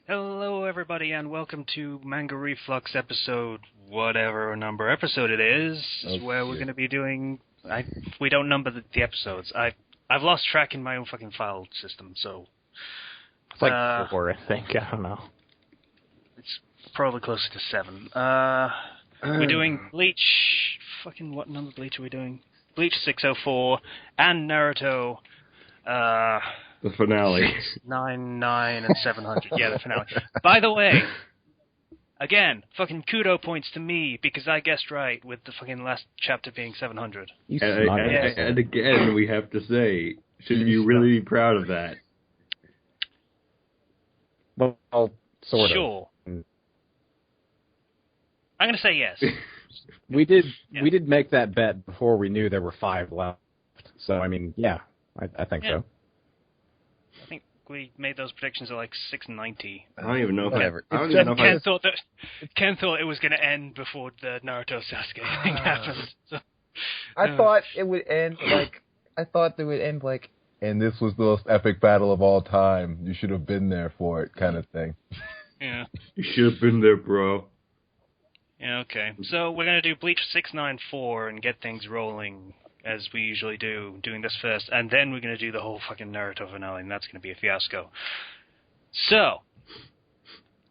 Hello, everybody, and welcome to Manga ReFlux episode, whatever number episode it is, where we're going to be doing... we don't number the episodes. I've lost track in my own fucking file system, so... It's like 4, I think. I don't know. It's probably closer to 7. We're doing Bleach... Fucking what number Bleach are we doing? Bleach 604 and Naruto... the finale. 9, and 700. Yeah, the finale. By the way, again, fucking kudo points to me because I guessed right with the fucking last chapter being 700. And again, we have to say, should you really be proud of that? Well, sort of. Sure. I'm going to say yes. We did make that bet before we knew there were 5 left. So, I mean, yeah, I think so. I think we made those predictions at like 690. I don't even know if Ken thought it was going to end before the Naruto Sasuke thing happened. So. I thought it would end like, and this was the most epic battle of all time. You should have been there for it, kind of thing. Yeah. You should have been there, bro. Yeah, okay. So we're going to do Bleach 694 and get things rolling, as we usually do, doing this first, and then we're going to do the whole fucking Naruto finale, and that's going to be a fiasco. So,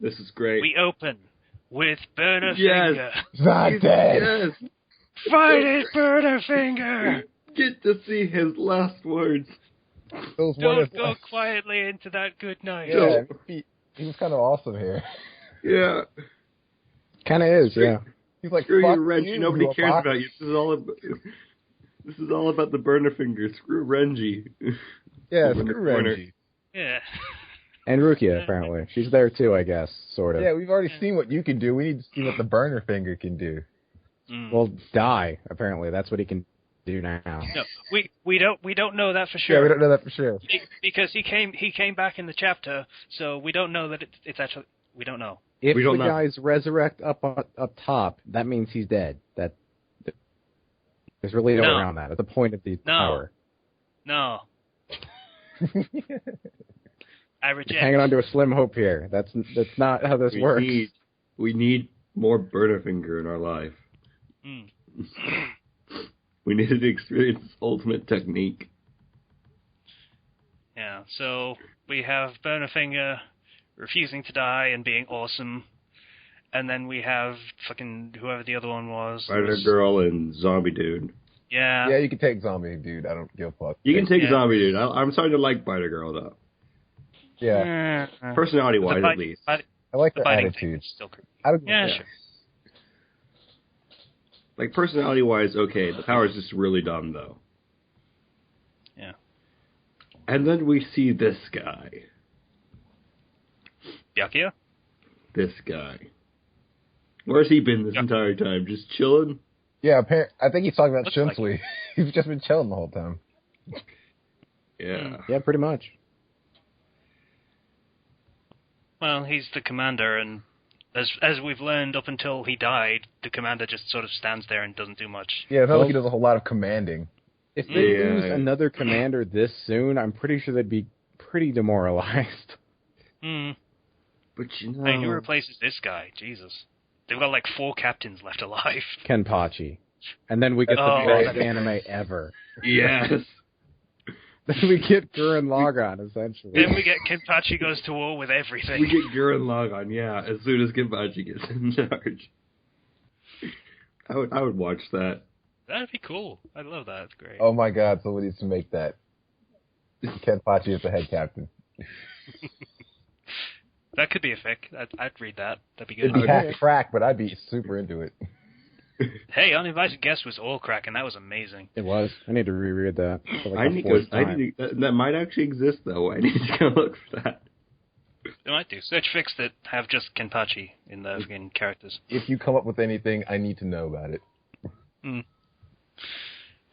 this is great. We open with Burnerfinger. Not dead. Yes. Fight it, Burnerfinger! Get to see his last words. Don't go quietly into that good night. Yeah, he was kind of awesome here. Yeah. Kind of is, yeah. He's like, screw fuck you, Renji. you, Nobody cares Fox. about you. This is all about the burner finger. Screw Renji. Yeah, Over in the screw corner. Renji. Yeah. And Rukia, apparently. She's there too, I guess, sort of. Yeah, we've already seen what you can do. We need to see what the burner finger can do. Well, die, apparently. That's what he can do now. No, we don't know that for sure. Yeah, we don't know that for sure. Because he came back in the chapter, so we don't know that it's actually... We don't know. If the guys resurrect up top, that means he's dead. There's really no way around that. At the point of the power. No. I reject. Just hanging on to a slim hope here. That's not how this works. We need more burner finger in our life. We needed to experience this ultimate technique. Yeah, so we have Burnerfinger refusing to die and being awesome. And then we have fucking whoever the other one was. Spider Girl and Zombie Dude. Yeah. Yeah, you can take Zombie Dude. I don't give a fuck. You can take Zombie Dude. I'm starting to like Spider Girl, though. Yeah. Personality-wise, at least. I like the her biting attitude. thing is still creepy. Sure. Like, personality-wise, okay. The power's just really dumb, though. Yeah. And then we see this guy. Byakuya? This guy. Where's he been this entire time? Just chilling? Yeah, I think he's talking about Looks like Shinsui. He's just been chilling the whole time. Yeah. Yeah, pretty much. Well, he's the commander, and as we've learned up until he died, the commander just sort of stands there and doesn't do much. Yeah, it's not like he does a whole lot of commanding. If they lose another commander this soon, I'm pretty sure they'd be pretty demoralized. But you know... I mean, who replaces this guy? Jesus. They've got like 4 captains left alive. Kenpachi. And then we get the best anime ever. Yes. Then we get Gurren Lagann, essentially. Then we get Kenpachi goes to war with everything. We get Gurren Lagann, yeah, as soon as Kenpachi gets in charge. I would watch that. That'd be cool. I'd love that. It's great. Oh my god, somebody needs to make that. Kenpachi is the head captain. That could be a fic. I'd read that. That'd be good. It'd be half crack, but I'd be super into it. Hey, Uninvited Guest was all crack, and that was amazing. It was. I need to reread that. For like I need to, that might actually exist, though. I need to go look for that. They might do. Search fics that have just Kenpachi in the fucking characters. If you come up with anything, I need to know about it.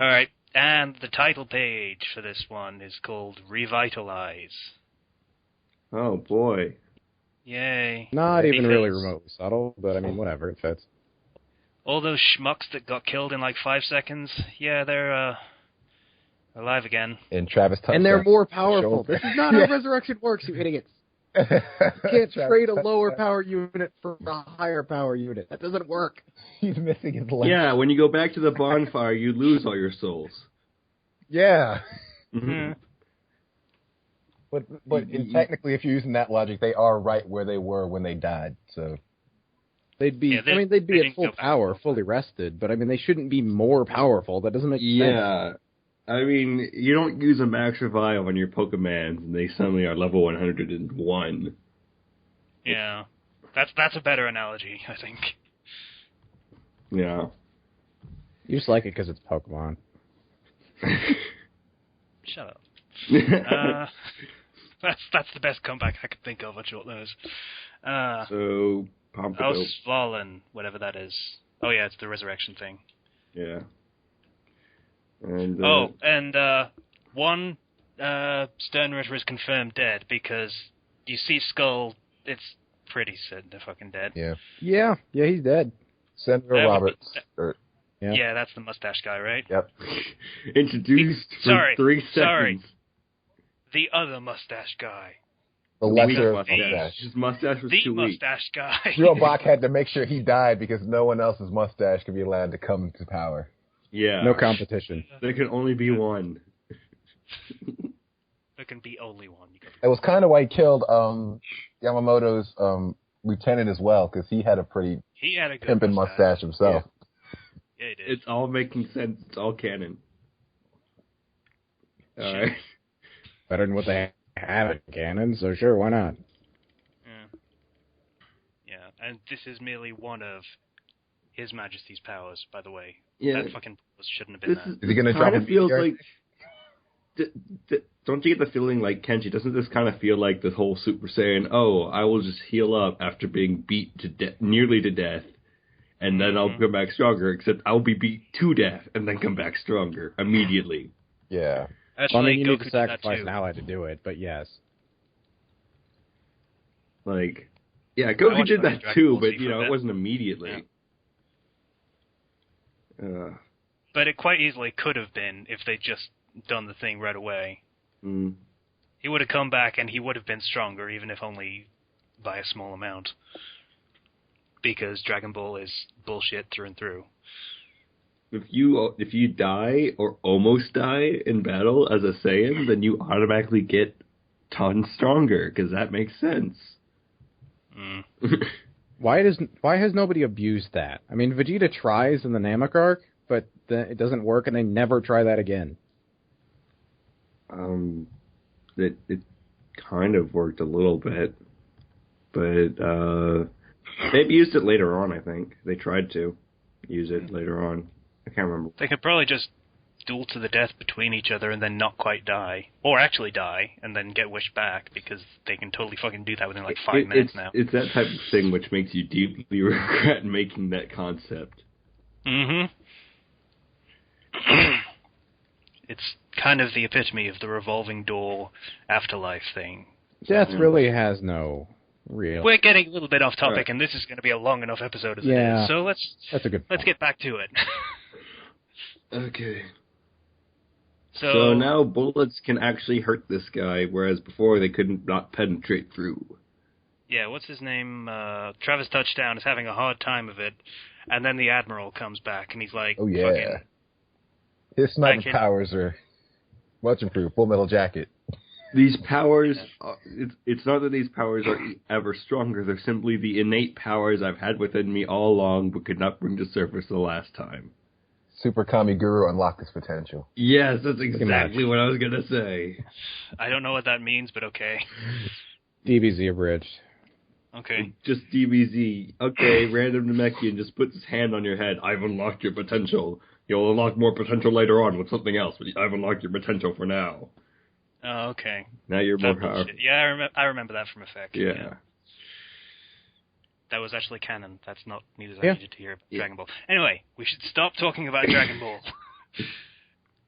Alright, and the title page for this one is called Revitalize. Oh, boy. Yay. Not even really remotely subtle, but I mean, whatever, it fits. All those schmucks that got killed in like 5 seconds, yeah, they're alive again. And Travis touched And they're that more powerful. shoulder. This is not how resurrection works, you idiots. You can't trade a lower power unit for a higher power unit. That doesn't work. He's missing his leg. Yeah, when you go back to the bonfire, you lose all your souls. Yeah. Mm-hmm. But technically, if you're using that logic, they are right where they were when they died. So they'd be. Yeah, they'd be at full power, fully rested. But I mean, they shouldn't be more powerful. That doesn't make sense. Yeah. I mean, you don't use a max revive on your Pokemon, and they suddenly are level 101. Yeah. That's a better analogy, I think. Yeah. You just like it because it's Pokemon. Shut up. That's the best comeback I could think of on short notice. So, Pompadour. Svalin, whatever that is. Oh yeah, it's the resurrection thing. Yeah. And, one Sternritter is confirmed dead because you see Skull, it's pretty certain they're fucking dead. yeah. Yeah, he's dead. Senator Roberts. Yeah, that's the mustache guy, right? Yep. Introduced for 3 seconds. Sorry. The other mustache guy. The lesser mustache. His mustache was too weak. The mustache guy. Joe Bach had to make sure he died because no one else's mustache could be allowed to come to power. Yeah. No competition. There can only be one. There can be only one. It was kind of why he killed Yamamoto's lieutenant as well, because he had a pretty good pimpin' mustache himself. Yeah, he did. It's all making sense. It's all canon. All right. Better than what they have in canon, so sure, why not? Yeah, and this is merely one of His Majesty's powers, by the way. Yeah. That fucking shouldn't have been there. Is he going to drop it? Feels like. Don't you get the feeling like, Kenji, doesn't this kind of feel like this whole Super Saiyan, oh, I will just heal up after being beat to nearly to death, and then I'll come back stronger, except I'll be beat to death and then come back stronger immediately. Yeah. Well, I mean, you need to sacrifice an ally to do it, but yes. Like, yeah, Goku did that too, but, it wasn't immediately. Yeah. But it quite easily could have been if they'd just done the thing right away. Mm. He would have come back and he would have been stronger, even if only by a small amount. Because Dragon Ball is bullshit through and through. If you die or almost die in battle as a Saiyan, then you automatically get tons stronger, because that makes sense. Mm. Why has nobody abused that? I mean, Vegeta tries in the Namek arc, but it doesn't work, and they never try that again. It kind of worked a little bit, but they've used it later on. I think they tried to use it later on. I can't remember. They could probably just duel to the death between each other and then not quite die, or actually die and then get wished back, because they can totally fucking do that within like 5 minutes now. It's that type of thing which makes you deeply regret making that concept. Mm-hmm. It's kind of the epitome of the revolving door afterlife thing. Death really has no real... We're getting a little bit off topic, and this is going to be a long enough episode as it is. So let's get back to it. Okay. So now bullets can actually hurt this guy, whereas before they couldn't not penetrate through. Yeah, what's his name? Travis Touchdown is having a hard time of it, and then the Admiral comes back, and he's like, oh yeah. Fucking, his sniper powers are much improved. Full Metal Jacket. These powers, it's not that these powers are ever stronger. They're simply the innate powers I've had within me all along, but could not bring to surface the last time. Super Kami Guru unlocked his potential. Yes, that's exactly what I was going to say. I don't know what that means, but okay. DBZ abridged. Okay. Just DBZ. Okay, random Namekian just puts his hand on your head. I've unlocked your potential. You'll unlock more potential later on with something else, but I've unlocked your potential for now. Oh, okay. Now you're more powerful. Yeah, I remember that from Effect. Yeah. That was actually canon. That's not news I needed to hear about Dragon Ball. Anyway, we should stop talking about Dragon Ball.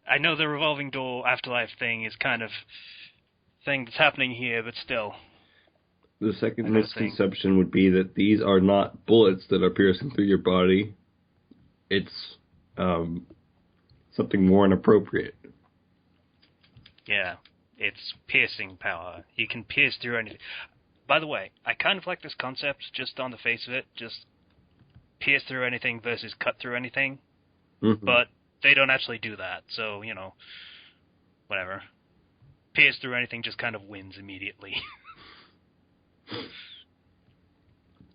I know the revolving door afterlife thing is kind of thing that's happening here, but still. The second misconception would be that these are not bullets that are piercing through your body. It's something more inappropriate. Yeah, it's piercing power. You can pierce through anything. by the way, I kind of like this concept just on the face of it, just pierce through anything versus cut through anything. Mm-hmm. But they don't actually do that, so, whatever. Pierce through anything just kind of wins immediately.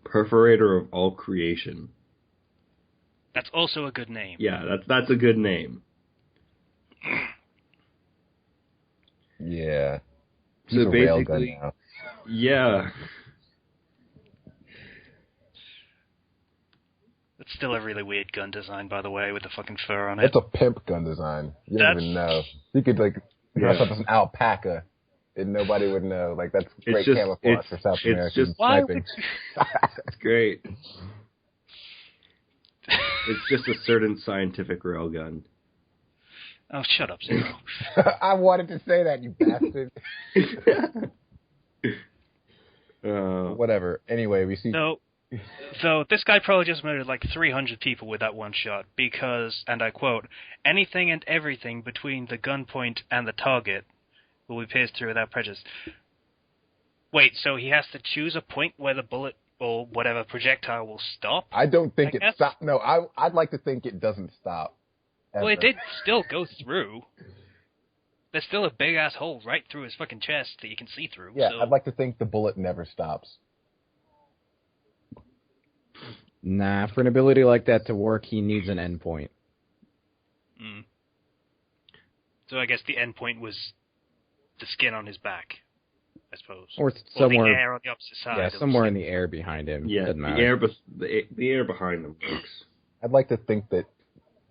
Perforator of all creation. That's also a good name. Yeah, that's a good name. Yeah. So He's a basically, railgun now. yeah. It's still a really weird gun design, by the way, with the fucking fur on it. It's a pimp gun design. You don't even know. You could, dress up as an alpaca and nobody would know. Like, that's great camouflage for South American sniping. It's great. It's just a certain scientific railgun. Oh, shut up, Zero. I wanted to say that, you bastard. Whatever. Anyway, we see... So this guy probably just murdered like 300 people with that one shot because, and I quote, anything and everything between the gun point and the target will be pierced through without prejudice. Wait, so he has to choose a point where the bullet or whatever projectile will stop? I don't think it stops. No, I'd like to think it doesn't stop. Ever. Well, it did still go through. There's still a big-ass hole right through his fucking chest that you can see through. Yeah, so. I'd like to think the bullet never stops. Nah, for an ability like that to work, he needs an endpoint. Mm. So I guess the endpoint was the skin on his back, I suppose. Or somewhere, the air on the opposite side. Yeah, somewhere in the air behind him. Yeah, doesn't matter. the air behind him works. I'd like to think that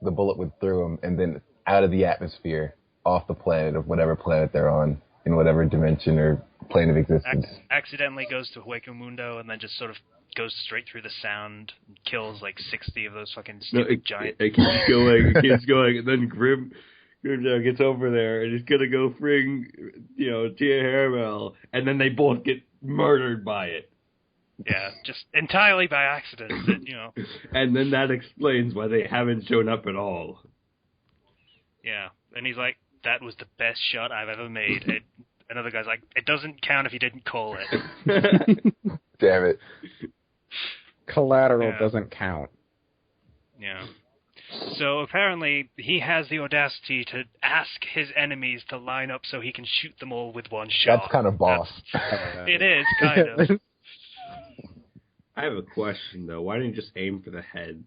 the bullet went through him and then out of the atmosphere, off the planet of whatever planet they're on, in whatever dimension or plane of existence. Accidentally goes to Hueco Mundo and then just sort of goes straight through the sound and kills like 60 of those fucking stupid giant... It keeps going, and then Grim gets over there, and he's gonna go fring, Tia Haramel, and then they both get murdered by it. Yeah, just entirely by accident, And then that explains why they haven't shown up at all. Yeah, and he's like, that was the best shot I've ever made. Another guy's like, it doesn't count if you didn't call it. Damn it. Collateral doesn't count. Yeah. So apparently he has the audacity to ask his enemies to line up so he can shoot them all with one shot. That's kind of boss. It is, kind of. I have a question, though. Why didn't you just aim for the head?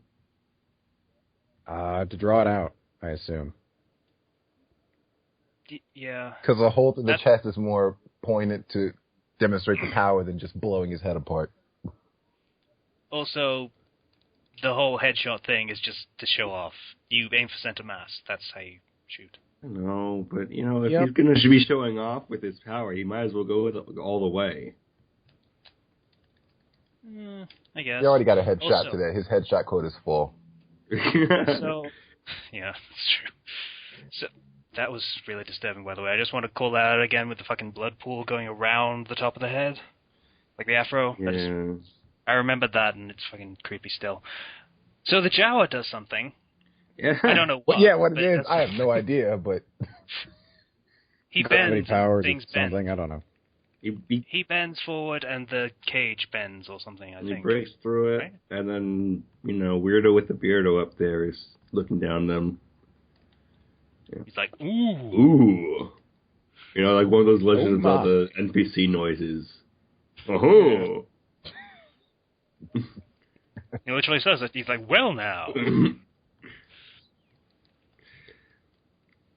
To draw it out, I assume. Yeah. Because a hole in the chest is more pointed to demonstrate the power than just blowing his head apart. Also, the whole headshot thing is just to show off. You aim for center mass. That's how you shoot. No, but, if he's going to be showing off with his power, he might as well go with it all the way. I guess. He already got a headshot today. His headshot quota is full. So, yeah, that's true. So, that was really disturbing, by the way. I just want to call that out again with the fucking blood pool going around the top of the head. Like the afro. Yeah. I remember that, and it's fucking creepy still. So the Jawa does something. Yeah. I don't know what. What it is, I have no idea, but... He bends, powers things something, bend. I don't know. He bends forward, and the cage bends or something, I think. He breaks through it, right? And then, Weirdo with the Beardo up there is looking down them. Yeah. He's like, ooh. Ooh. Like one of those Legends of Zelda NPC noises. Oh. He literally says it. He's like, well now.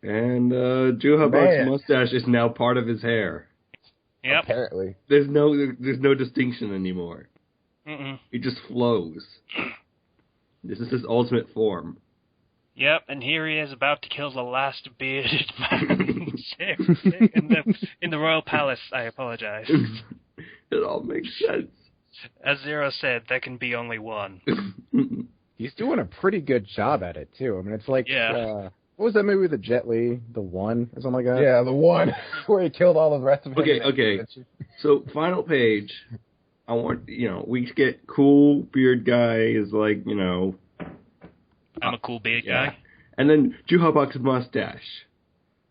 And Juhabuk's mustache is now part of his hair. Yep. Apparently. There's no distinction anymore. Mm-mm. It just flows. This is his ultimate form. Yep, and here he is about to kill the last bearded man in the royal palace. I apologize. It all makes sense. As Zero said, there can be only one. He's doing a pretty good job at it, too. I mean, it's like, what was that movie with the Jet Li? The One? Or something like that? Yeah, The One, where he killed all the rest of them. Okay. So, final page. I want, we get cool beard guy is like, I'm a cool beard guy. And then Juhabuk's mustache.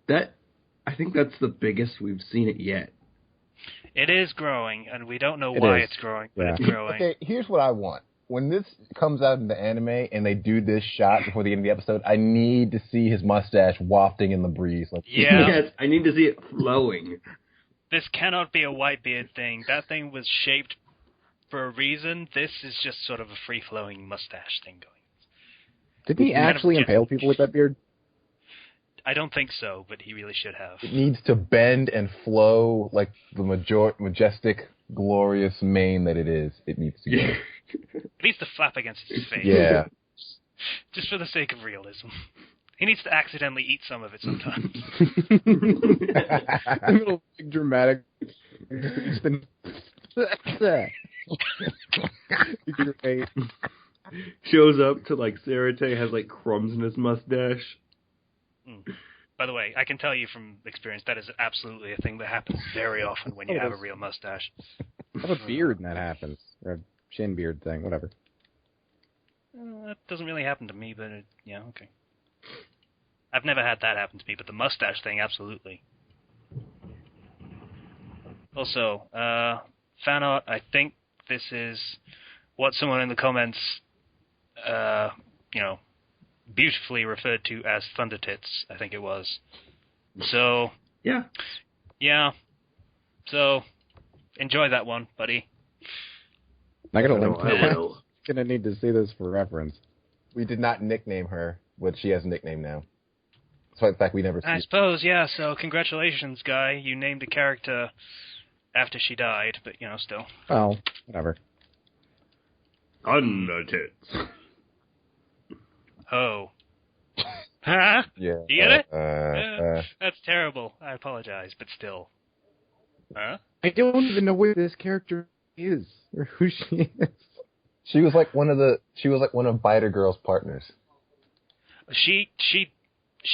I think that's the biggest we've seen it yet. It is growing, and we don't know why it's growing, but it's growing. Okay, here's what I want. When this comes out in the anime and they do this shot before the end of the episode, I need to see his mustache wafting in the breeze. Like, Yeah. Yes, I need to see it flowing. This cannot be a white beard thing. That thing was shaped for a reason. This is just sort of a free-flowing mustache thing going. Didn't he actually impale people with that beard? I don't think so, but he really should have. it needs to bend and flow like the majestic, glorious mane that it is. It needs to go. It needs to flap against his face. Yeah. Just for the sake of realism. He needs to accidentally eat some of it sometimes. A little big dramatic. Great. Shows up to like Sarate, has like crumbs in his mustache. By the way, I can tell you from experience that is absolutely a thing that happens very often when you have a real mustache. I have a beard and that happens. Or a chin beard thing, whatever. That doesn't really happen to me, but yeah, okay. I've never had that happen to me, but the mustache thing, absolutely. Also, fan art, I think this is what someone in the comments, beautifully referred to as Thunder Tits, I think it was. So, Yeah. So, enjoy that one, buddy. I gotta link I that. will. Gonna need to see this for reference. We did not nickname her, but she has a nickname now. So in fact, we never see I suppose, yeah, so congratulations, Guy. You named a character after she died, but, still. Well, whatever. Thunder Tits. Oh. Huh? Yeah. You get it? That's terrible. I apologize, but still. Huh? I don't even know where this character is or who she is. She was like one of Biter Girl's partners. She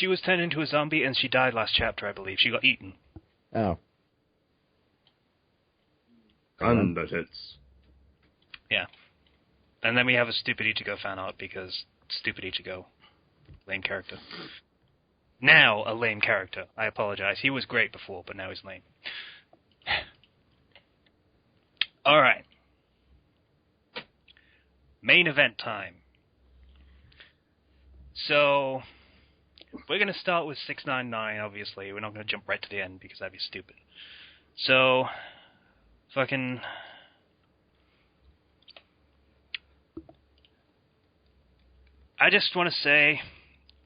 was turned into a zombie and she died last chapter, I believe. She got eaten. Oh. Thunder Tits. Yeah. And then we have a Stupid Ichigo fan art because Stupid Ichigo, lame character. Now a lame character. I apologize. He was great before, but now he's lame. All right. Main event time. So, we're going to start with 699, obviously. We're not going to jump right to the end because that'd be stupid. So, fucking... I just want to say,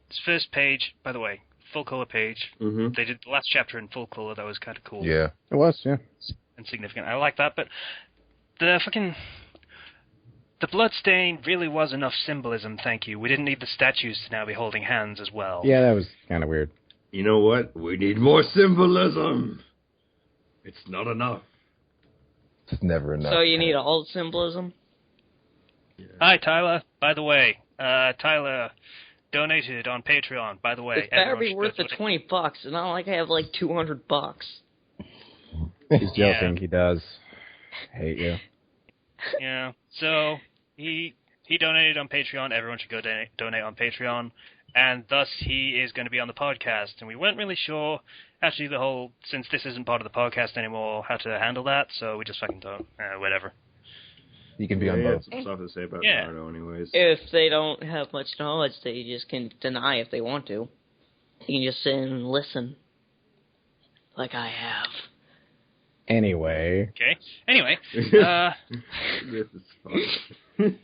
this first page, by the way, full color page. Mm-hmm. They did the last chapter in full color. That was kind of cool. Yeah. It was, yeah. And significant. I like that, but the fucking... The bloodstain really was enough symbolism, thank you. We didn't need the statues to now be holding hands as well. Yeah, that was kind of weird. You know what? We need more symbolism. It's not enough. It's never enough. So you need all symbolism? Yeah. Hi, Tyler. By the way, Tyler donated on Patreon. By the way, It better everyone be should worth go the to- $20. It's not like I have like $200. He's joking, he does. I hate you. Yeah. So he donated on Patreon. Everyone should go donate on Patreon, and thus he is going to be on the podcast. And we weren't really sure, actually, since this isn't part of the podcast anymore, how to handle that. So we just fucking don't. Whatever. You can be Yeah, on he had both. some stuff to say about Yeah. Naruto anyways. If they don't have much knowledge, they just can deny if they want to. You can just sit and listen. Like I have. Anyway. Okay. Anyway, This is fun.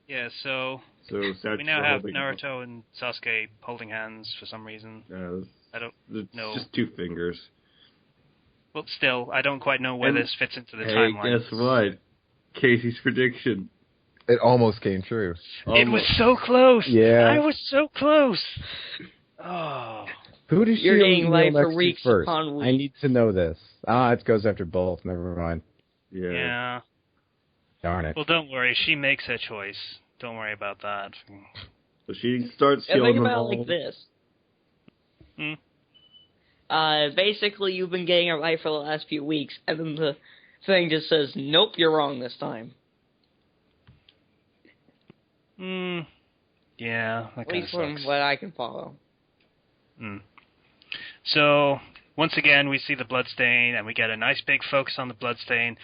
yeah. So So Satsuko we now have holding- Naruto and Sasuke holding hands for some reason. I don't it's know. just two fingers. Well, still, I don't quite know where And- this fits into the Hey, timeline. guess what? Casey's prediction. It almost came true. It was so close. Yeah. I was so close. Oh. Who does You're she getting email life for next to weeks first? upon weeks. I need to know this. It goes after both. Never mind. Yeah. Yeah. Darn it. Well, don't worry. She makes her choice. Don't worry about that. So she starts And killing think them about all. it like this. Hmm? Basically, you've been getting it right for the last few weeks, and then the thing just says, nope, you're wrong this time. Yeah, that At kind of least from sucks. what I can follow. So, once again, we see the bloodstain, and we get a nice big focus on the bloodstain.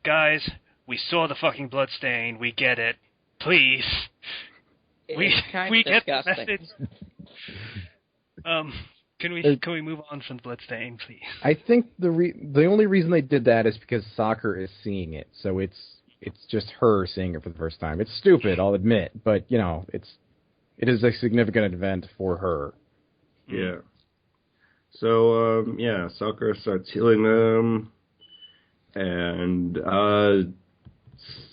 Guys, we saw the fucking bloodstain. We get it. Please. We get the message. Can we move on from the bloodstain, please? I think the only reason they did that is because Sakura is seeing it, so it's just her seeing it for the first time. It's stupid, I'll admit, but it is a significant event for her. Yeah. So Sakura starts healing them, and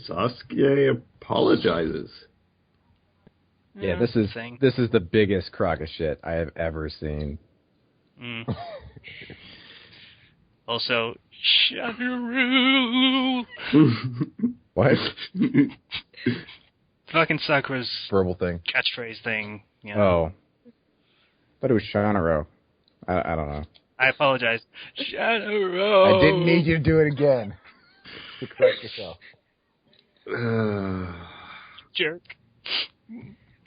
Sasuke apologizes. Yeah, this is the biggest crock of shit I have ever seen. Also, Shadowroo. What? Fucking Sakura's verbal thing, catchphrase thing. Oh, but it was Shadowroo. I don't know. I apologize, Shadowroo. I didn't need you to do it again. To correct yourself. Jerk.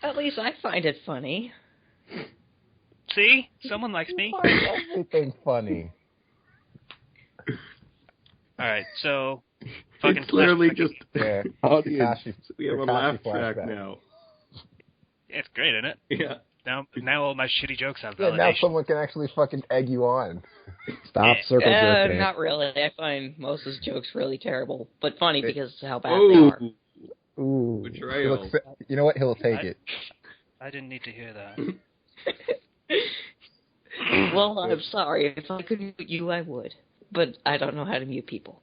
At least I find it funny. See? Someone likes me. I find everything funny. Alright, so... fucking it's clearly just... Yeah. Audience. We have a laugh track now. Yeah, it's great, isn't it? Yeah. Now all my shitty jokes have Yeah, validation. now someone can actually fucking egg you on. Stop circle jerking. Not really. I find most of his jokes really terrible, but funny because of how bad they are. Ooh. Betrayal. You know what? He'll take it. I didn't need to hear that. Well, I'm sorry. If I could mute you, I would. But I don't know how to mute people.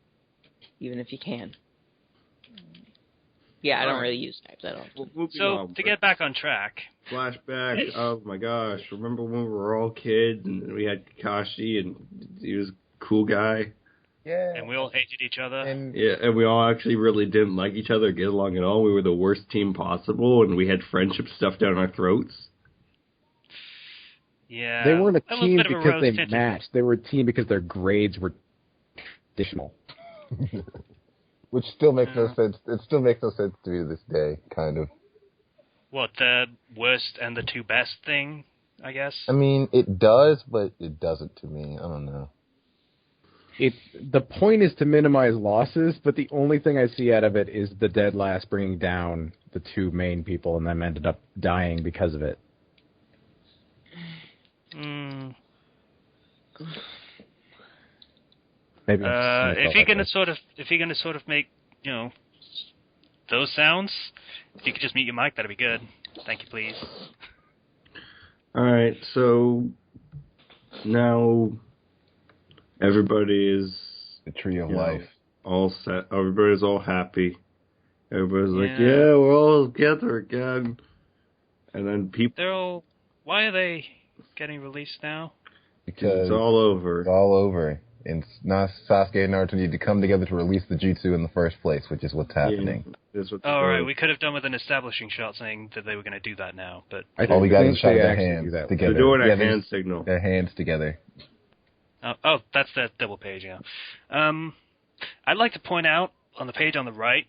Even if you can. Yeah, I don't really use types at all. So, to get back on track... Flashback, oh my gosh. Remember when we were all kids and we had Kakashi and he was a cool guy? Yeah. And we all hated each other. And we all actually really didn't like each other or get along at all. We were the worst team possible and we had friendship stuffed down our throats. Yeah. They weren't a team because they matched. They were a team because their grades were additional. Which still makes no sense. It still makes no sense to me to this day, kind of. What, the worst and the two best thing, I guess? I mean, it does, but it doesn't to me. I don't know. The point is to minimize losses, but the only thing I see out of it is the dead last bringing down the two main people and them ended up dying because of it. Maybe if you're gonna sort of make those sounds, if you could just mute your mic, that'd be good. Thank you, please. All right, so now everybody is the tree of life, all set. Everybody's all happy. Everybody's like, yeah, we're all together again. And then people. Why are they getting released now? Because it's all over. It's all over. And now Sasuke and Naruto need to come together to release the jutsu in the first place, which is what's happening. Yeah, right. We could have done with an establishing shot saying that they were going to do that now, but all we got is shot their hands together. They're doing a hand signal. Their hands together. Oh, that's that double page. Yeah. I'd like to point out on the page on the right,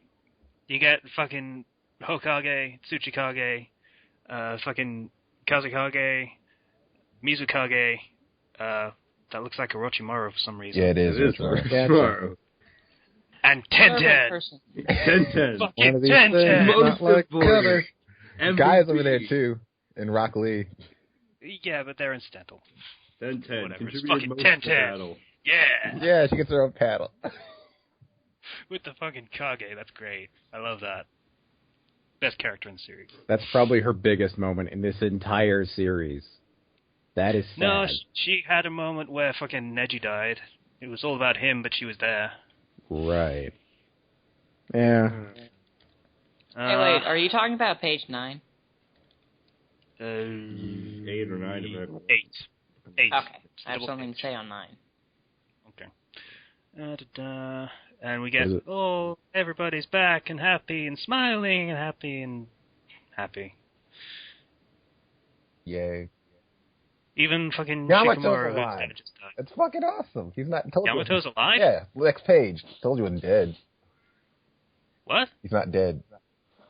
you get fucking Hokage, Tsuchikage, fucking Kazekage, Mizukage. That looks like Orochimaru for some reason. Yeah, it is. Orochimaru. And Tenten. Tenten. Fucking Tenten. Not like the other. Guys over there, too. And Rock Lee. Yeah, but they're incidental. Tenten. Whatever. It's fucking Tenten. Yeah. Yeah, she gets her own paddle. With the fucking Kage. That's great. I love that. Best character in the series. That's probably her biggest moment in this entire series. That is sad. No, she had a moment where fucking Neji died. It was all about him, but she was there. Right. Yeah. Hey, wait, are you talking about page 9? 8 or 9 of it. 8. Okay, I have something to say on 9. Okay. And we get, everybody's back and happy and smiling and happy. Yay. Even fucking Yamato's Shikamaru alive. just died. It's fucking awesome. He's not. Yamato's alive? Yeah. Next page. Told you he wasn't dead. What? He's not dead.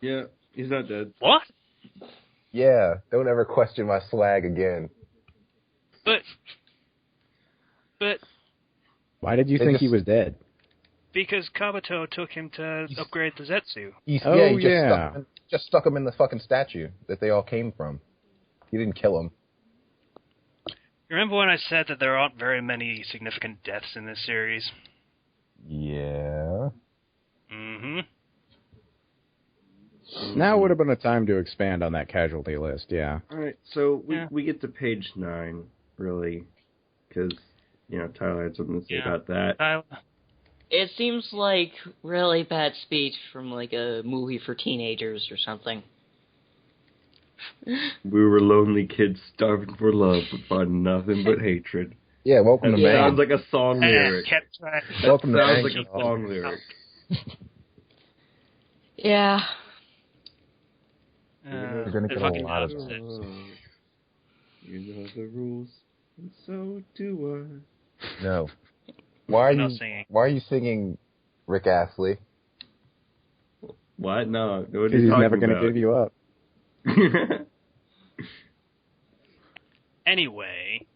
Yeah, he's not dead. What? Yeah. Don't ever question my swag again. But But Why did you think he was dead? because Kabuto took him to upgrade the Zetsu. He Yeah. just stuck him in the fucking statue that they all came from. He didn't kill him. Remember when I said that there aren't very many significant deaths in this series? Yeah. Mm-hmm. Now would have been a time to expand on that casualty list, yeah. All right, so we get to page 9, really, because, Tyler had something to say about that. It seems like really bad speech from like a movie for teenagers or something. We were lonely kids starving for love, but finding nothing but hatred. Yeah, welcome to That Manga. sounds like a song lyric. Welcome to Sounds Manga. like a song lyric. Yeah. You're gonna get a lot of You know the rules, and so do I. No. Why are you singing Rick Astley? What? No. What are Because you he's talking never going to about? give you up. Anyway,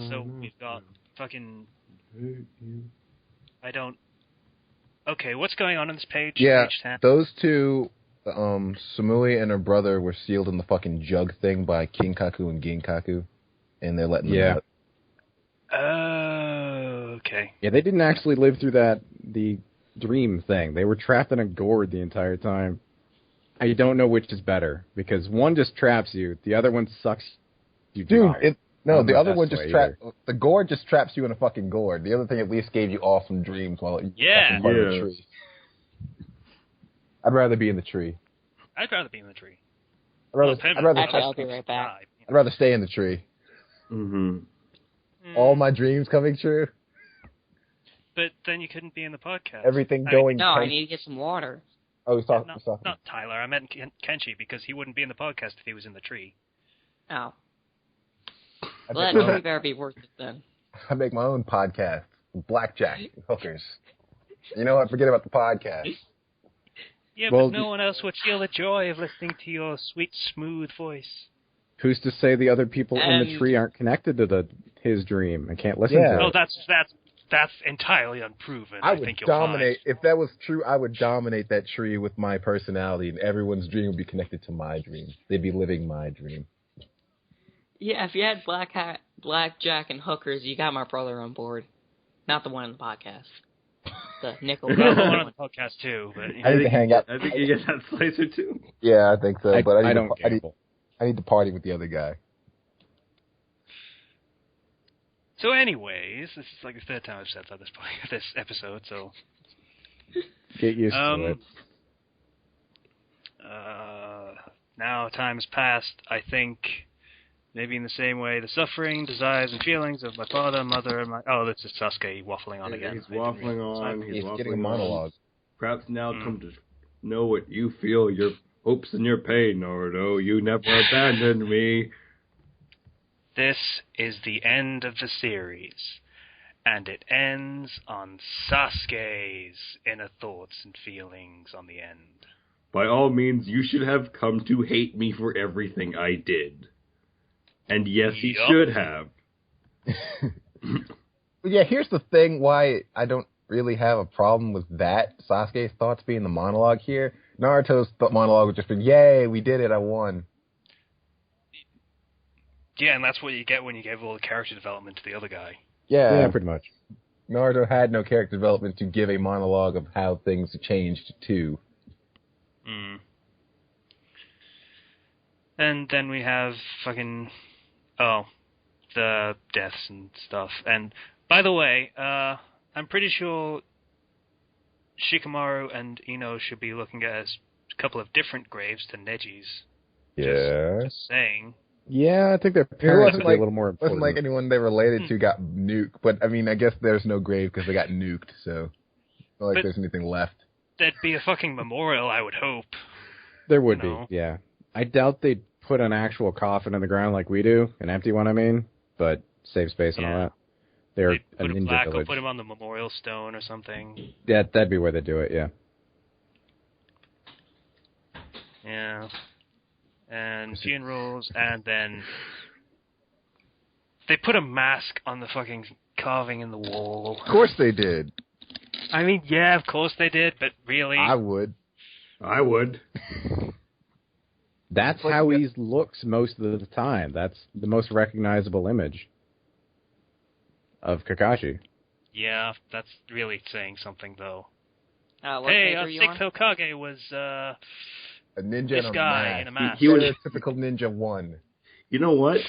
so we've got fucking... Okay, what's going on this page? Yeah, Page 10? those two, Samui and her brother were sealed in the fucking jug thing by Kinkaku and Ginkaku, and they're letting them out. Okay. Yeah, they didn't actually live through the dream thing. They were trapped in a gourd the entire time. I don't know which is better, because one just traps you, the other one sucks you dry. Dude, the other one just the gourd just traps you in a fucking gourd. The other thing at least gave you awesome dreams while it fucking part of the tree. I'd rather be in the tree. I'd rather be in the tree. Actually, I'll be right back. I'd rather stay in the tree. Mm-hmm. All my dreams coming true. But then you couldn't be in the podcast. Everything going. No, I need to get some water. Oh, he's talking. Not Tyler. I meant Kenshi, because he wouldn't be in the podcast if he was in the tree. Oh. Well, that movie better be worth it then. I make my own podcast. Blackjack hookers. You know what? Forget about the podcast. Yeah, but no one else would feel the joy of listening to your sweet, smooth voice. Who's to say the other people in the tree aren't connected to his dream and can't listen to it? Oh, that's entirely unproven. I would dominate. If that was true, I would dominate that tree with my personality, and everyone's dream would be connected to my dream. They'd be living my dream. Yeah, if you had blackjack and hookers, you got my brother on board. Not the one on the podcast. The nickel. The one on the podcast too. But I need to hang out. I think you get that slicer too. Yeah, I think so. But I don't gamble. I need to party with the other guy. So, anyways, this is like the third time I've said that this episode. So get used to it. Now time has passed. I think maybe in the same way, the suffering, desires, and feelings of my father, mother, and my... Oh, this is Sasuke waffling on again. He's waffling on. He's getting a monologue. Perhaps now come to know what you feel, your hopes and your pain, Naruto. You never abandoned me. This is the end of the series, and it ends on Sasuke's inner thoughts and feelings on the end. By all means, you should have come to hate me for everything I did. And yes, he should have. Yeah, here's the thing why I don't really have a problem with that. Sasuke's thoughts being the monologue here. Naruto's monologue would just be, yay, we did it, I won. Yeah, and that's what you get when you give all the character development to the other guy. Yeah, pretty much. Naruto had no character development to give a monologue of how things changed too. And then we have fucking... the deaths and stuff. And, by the way, I'm pretty sure Shikamaru and Ino should be looking at a couple of different graves to Neji's. Yeah. Just saying. Yeah, I think their parents would be a little more important. It wasn't like anyone they related to got nuked, but I mean, I guess there's no grave because they got nuked, so it's not like there's anything left. There'd be a fucking memorial, I would hope. There would be, yeah. I doubt they'd put an actual coffin in the ground like we do, an empty one, I mean, but save space and all that. They're a ninja village. Put him on the memorial stone or something. Yeah, that'd be where they do it, yeah. Yeah. And funerals, and then they put a mask on the fucking carving in the wall. Of course they did. I mean, yeah, of course they did, but really... I would. That's like how he looks most of the time. That's the most recognizable image of Kakashi. Yeah, that's really saying something, though. What Hey, page our are you sixth on? Hokage was, A ninja this in a guy mask. in a mask. He was- Stereotypical ninja 1. You know what?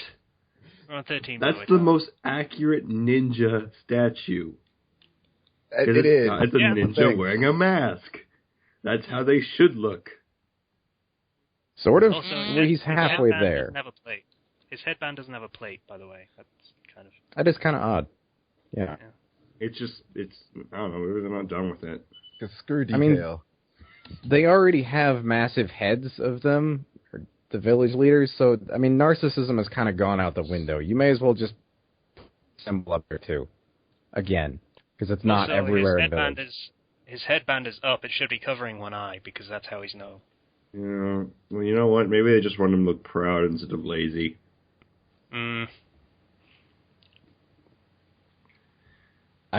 We're on 13, by the way. That's the most accurate ninja statue. It is. It's a Yeah, ninja thanks. wearing a mask. That's how they should look. Sort of. Also, He's halfway headband there. doesn't have a plate. His headband doesn't have a plate, by the way. That's kind of... That is kind of odd. Yeah. It's I don't know, maybe they're not done with it. Because screw detail. I mean, they already have massive heads of them, the village leaders, so, I mean, narcissism has kind of gone out the window. You may as well just assemble up there, too. Again. Because it's not also, everywhere in the village. His headband is up. It should be covering one eye, because that's how he's known. Yeah, well, you know what? Maybe they just want him to look proud instead of lazy. I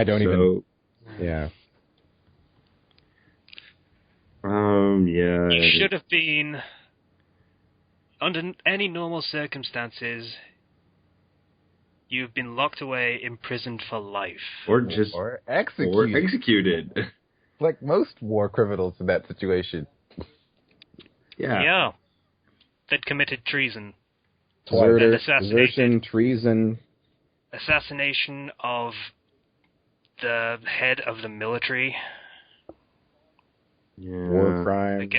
don't even... Yeah. Yeah. You should have been, under any normal circumstances, you've been locked away, imprisoned for life. Or executed. Like most war criminals in that situation. Yeah. That committed treason. Desertion, treason. Assassination of the head of the military. War crimes.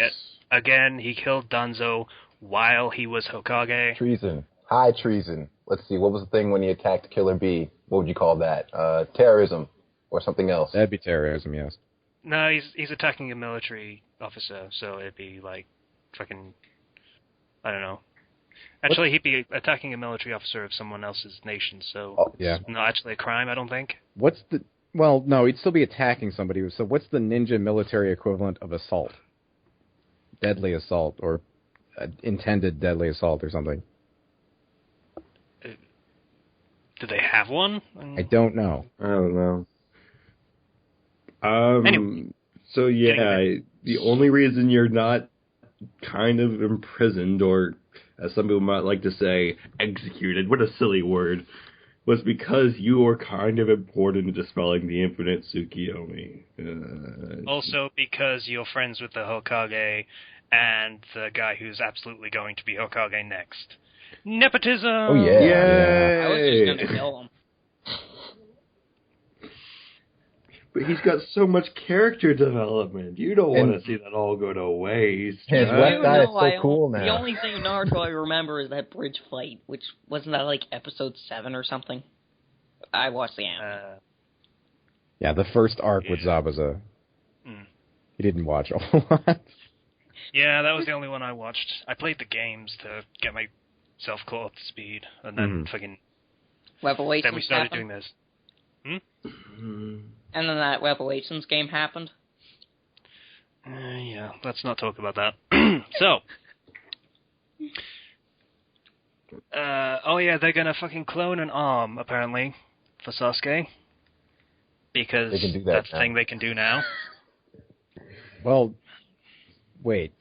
Again, he killed Danzo while he was Hokage. Treason. High treason. Let's see, what was the thing when he attacked Killer Bee? What would you call that? Terrorism. Or something else. That'd be terrorism, yes. No, he's attacking a military officer, so it'd be like fucking... I don't know. Actually, he'd be attacking a military officer of someone else's nation, so yeah. It's not actually a crime, I don't think. Well, no, he'd still be attacking somebody. So what's the ninja military equivalent of assault? Deadly assault, or intended deadly assault or something. Do they have one? I don't know. I don't know. Anyway. So yeah, the only reason you're not kind of imprisoned, or as some people might like to say, executed, what a silly word, was because you were kind of important in dispelling the infinite Tsukiyomi. Also because you're friends with the Hokage and the guy who's absolutely going to be Hokage next. Nepotism! Oh, yeah. Yay! I was just going to kill him. But he's got so much character development. You don't want to see that all go to waste. His right? left eye is so cool now. The only thing in Naruto I remember is that bridge fight, which wasn't that like episode 7 or something? I watched the anime. Yeah, the first arc with Zabuza. He didn't watch a whole lot. Yeah, that was the only one I watched. I played the games to get myself caught up to speed, and then then we started doing this. And then that Revelations game happened. Yeah, let's not talk about that. So, they're gonna fucking clone an arm, apparently, for Sasuke. Because they can do that's the now. thing they can do now. Well, wait.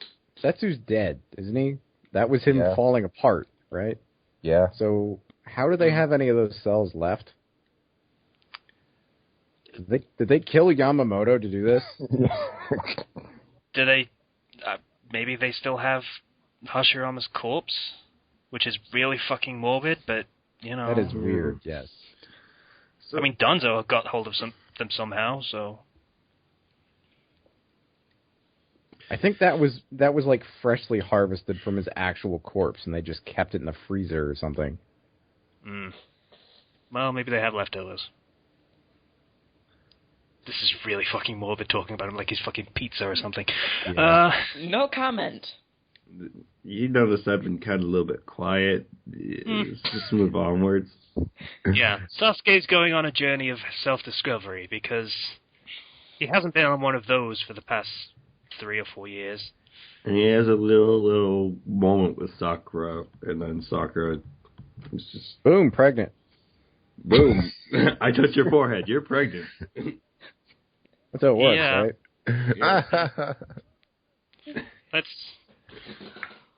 Setsu's dead, isn't he? That was him Yeah. falling apart, right? Yeah. So, how do they have any of those cells left? Did they kill Yamamoto to do this? Do they... maybe they still have Hashirama's corpse? Which is really fucking morbid, but, you know... That is weird, yes. I mean, Danzo got hold of them somehow, so... I think that was like freshly harvested from his actual corpse, and they just kept it in the freezer or something. Well, maybe they have leftovers. This is really fucking morbid talking about him like he's fucking pizza or something. Yeah. No comment. You notice I've been kind of a little bit quiet. Let's just move onwards. Yeah, Sasuke's going on a journey of self-discovery because he hasn't been on one of those for the past 3 or 4 years. And he has a little moment with Sakura, and then Sakura is just... Boom, pregnant. Boom. I touched your forehead. You're pregnant. That's how it works, Yeah. right? Let's...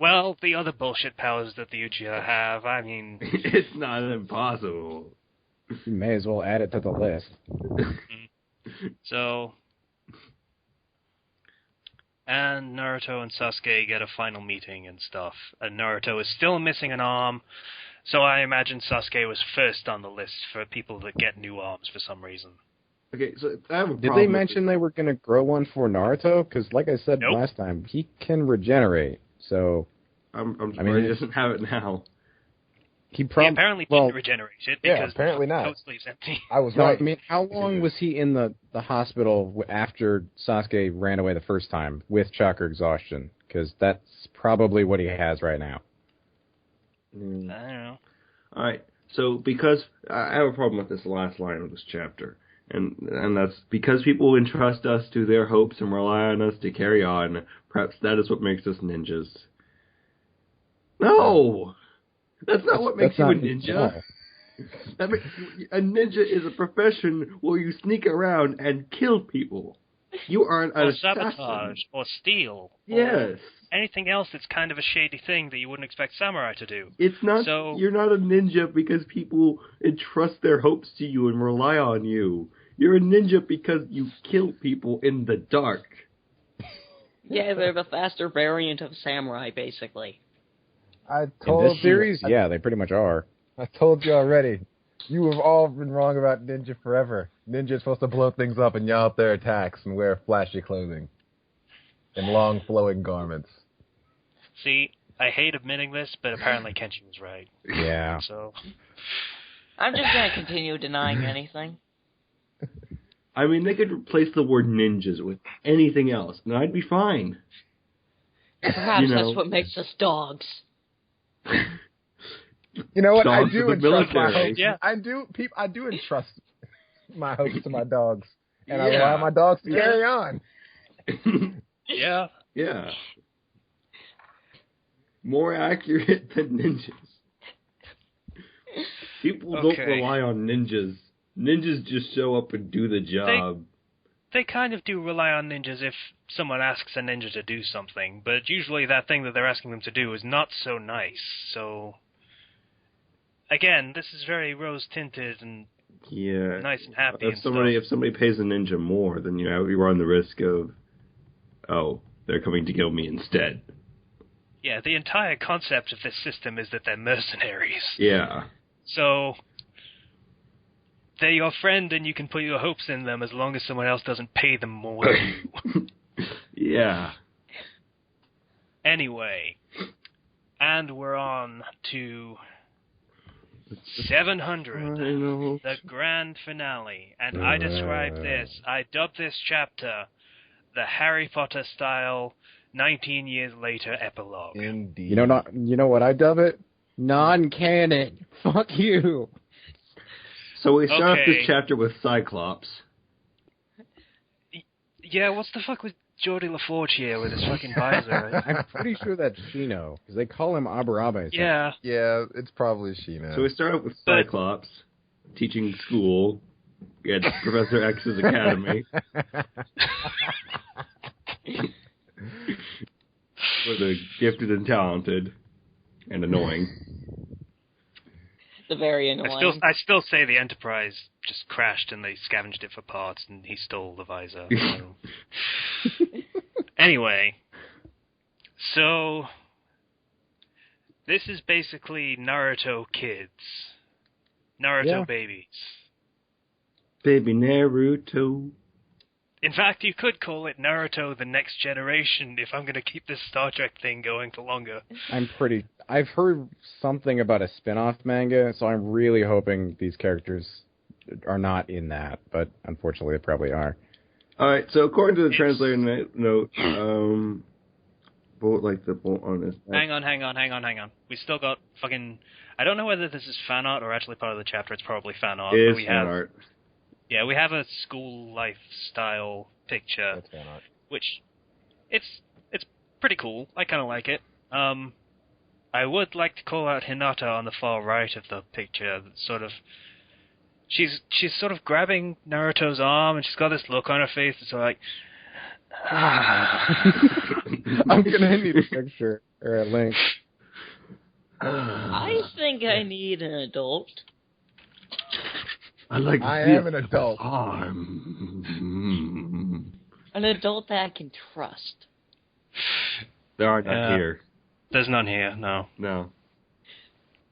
Well, the other bullshit powers that the Uchiha have, I mean... It's not impossible. You may as well add it to the list. So... And Naruto and Sasuke get a final meeting and stuff. And Naruto is still missing an arm, so I imagine Sasuke was first on the list for people that get new arms for some reason. Okay, so I have a problem. Did they mention they were going to grow one for Naruto? Because, like I said Nope. last time, he can regenerate. So, I'm sorry, he doesn't have it now. he He apparently didn't regenerate it because yeah, apparently the not. coat sleeve's empty. I was No, right. I mean, how long was he in the hospital after Sasuke ran away the first time with chakra exhaustion? Because that's probably what he has right now. I don't know. All right, so because I have a problem with this last line of this chapter, and that's because people entrust us to their hopes and rely on us to carry on. Perhaps that is what makes us ninjas. No, that's not what makes you a ninja. That makes, a ninja is a profession where you sneak around and kill people. You are an Or assassin. sabotage, or steal. Yes. Or anything else that's kind of a shady thing that you wouldn't expect samurai to do. It's not. So- You're not a ninja because people entrust their hopes to you and rely on you. You're a ninja because you kill people in the dark. Yeah, they're the faster variant of samurai, basically. I In told this series, yeah, they pretty much are. I told you already. You have all been wrong about Ninja forever. Ninja's supposed to blow things up and yell up their attacks and wear flashy clothing. And long flowing garments. See, I hate admitting this, but apparently Kenshin was right. Yeah. So, I'm just gonna continue denying anything. I mean, they could replace the word ninjas with anything else, and I'd be fine. Perhaps You know. that's what makes us dogs. You know what? Dogs I do of the entrust my military. hopes. Yeah. I do entrust my hopes to my dogs. And I Yeah. allow my dogs to Yeah. carry on. yeah. Yeah. More accurate than ninjas. People don't Okay. rely on ninjas. Ninjas just show up and do the job. They kind of do rely on ninjas if someone asks a ninja to do something, but usually that thing that they're asking them to do is not so nice, so... Again, this is very rose-tinted and Yeah. nice and happy If and somebody stuff. if somebody pays a ninja more, then you run the risk of, oh, they're coming to kill me instead. Yeah, the entire concept of this system is that they're mercenaries. Yeah. So, they're your friend and you can put your hopes in them as long as someone else doesn't pay them more than you. Yeah. Anyway, and we're on to 700, I know. the grand finale. And I describe this, I dubbed this chapter the Harry Potter style 19 years later epilogue. Indeed. You know what I dub it? Non-canon. Fuck you. So we start off Okay. this chapter with Cyclops. Yeah, what's the fuck with Geordie LaForge here with his fucking visor? I'm pretty sure that's Shino, because they call him Abarabe. Yeah, Yeah, it's probably Sheena. So we start off with But- Cyclops teaching school at Professor X's academy. For the gifted and talented and annoying. The very annoying. I still say the Enterprise just crashed and they scavenged it for parts and he stole the visor. So. Anyway, so this is basically Naruto kids. Naruto Yeah. babies. Baby Naruto. In fact, you could call it Naruto the Next Generation if I'm going to keep this Star Trek thing going for longer. I've heard something about a spin-off manga, so I'm really hoping these characters are not in that, but unfortunately they probably are. Alright, so according to the translator note, the bolt on this. Hang on. We still got fucking... I don't know whether this is fan art or actually part of the chapter. It's probably fan art. It but is we fan have, art. Yeah, we have a school life style picture, That's fan art. which it's pretty cool. I kind of like it. I would like to call out Hinata on the far right of the picture. That sort of she's sort of grabbing Naruto's arm, and she's got this look on her face. It's like, I'm gonna need a picture or a link. I think I need an adult. I am an adult. Arm. An adult that I can trust. There are none here. There's none here. No. No.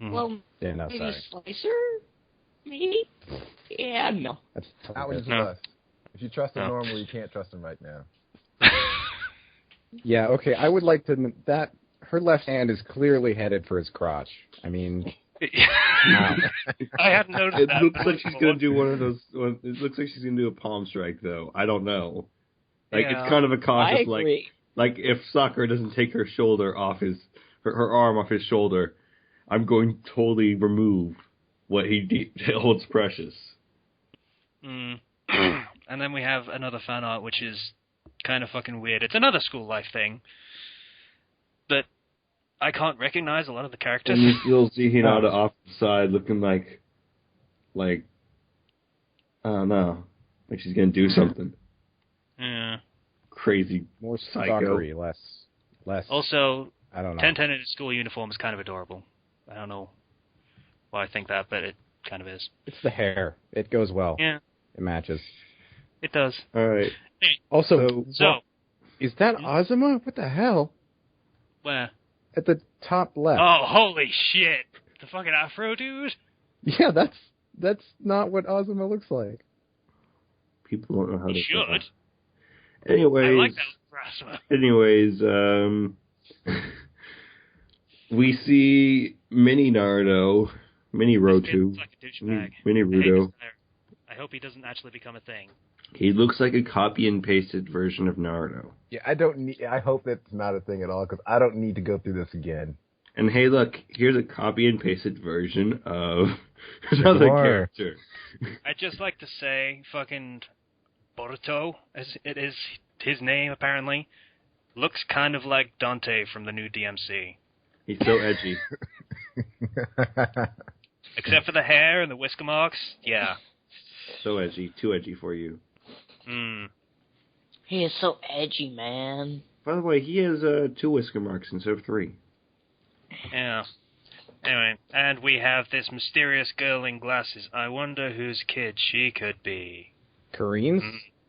Well, Yeah, no, maybe sorry. Slicer? Maybe? Yeah, no. That's That one's No. us. If you trust him No. normally, you can't trust him right now. Yeah, okay. I would like to that her left hand is clearly headed for his crotch. I mean, wow. I hadn't noticed It that. looks like she's gonna do one of those. It looks like she's gonna do a palm strike, though. I don't know. Like Yeah. it's kind of a I cautious, agree. like if Sakura doesn't take her shoulder off her arm off his shoulder, I'm going to totally remove what he holds precious. Mm. And then we have another fan art, which is kind of fucking weird. It's another school life thing, but I can't recognize a lot of the characters. And you'll see Hinata off the side looking like I don't know, like she's gonna do something Yeah. crazy. More Psycho. stalkery, less. Also, I don't know. 1010 in his school uniform is kind of adorable. I don't know why I think that, but it kind of is. It's the hair. It goes well. Yeah, It matches. it does. All right. Also, So, is that Azuma? What the hell? where? At the top left. Oh, holy shit! The fucking afro dude? Yeah, that's not what Azuma looks like. People don't know how He to. should. Anyways, I like that for Asuma. Anyways, we see mini Naruto, mini This Rotu, kid looks like a douchebag. mini I hate Ruto. this player. I hope he doesn't actually become a thing. He looks like a copy and pasted version of Naruto. Yeah, I don't need. I hope that's not a thing at all because I don't need to go through this again. And hey, look, here's a copy and pasted version of another Sure. character. I'd just like to say, fucking Boruto, as it is his name apparently, looks kind of like Dante from the new DMC. He's so edgy. Except for the hair and the whisker marks, yeah. So edgy. Too edgy for you. Mm. He is so edgy, man. By the way, he has 2 whisker marks instead of 3. Yeah. Anyway, and we have this mysterious girl in glasses. I wonder whose kid she could be. Kareen's?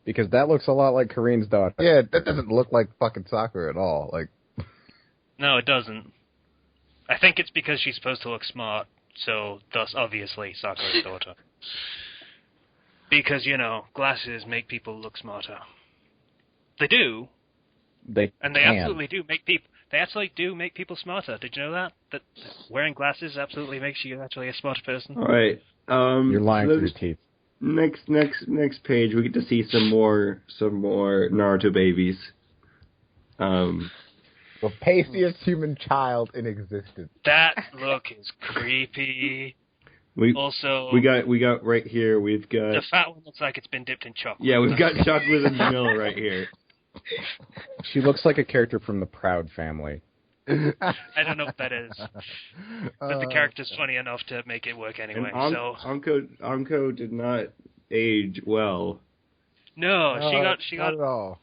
Because that looks a lot like Kareen's daughter. Yeah, that doesn't look like fucking soccer at all. Like, No, it doesn't. I think it's because she's supposed to look smart, so thus obviously Sakura's daughter. Because, glasses make people look smarter. They do, They and they can. absolutely do make people. They actually do make people smarter. Did you know that? That wearing glasses absolutely makes you actually a smarter person. All right. You're lying so through your teeth. Next page, we get to see some more Naruto babies. the pastiest human child in existence. That look is creepy. Also, we got right here. We've got the fat one looks like it's been dipped in chocolate. yeah, we've got chocolate and vanilla right here. She looks like a character from the Proud Family. I don't know what that is, but the character's funny enough to make it work anyway. And So Anko did not age well. no, she got not at all.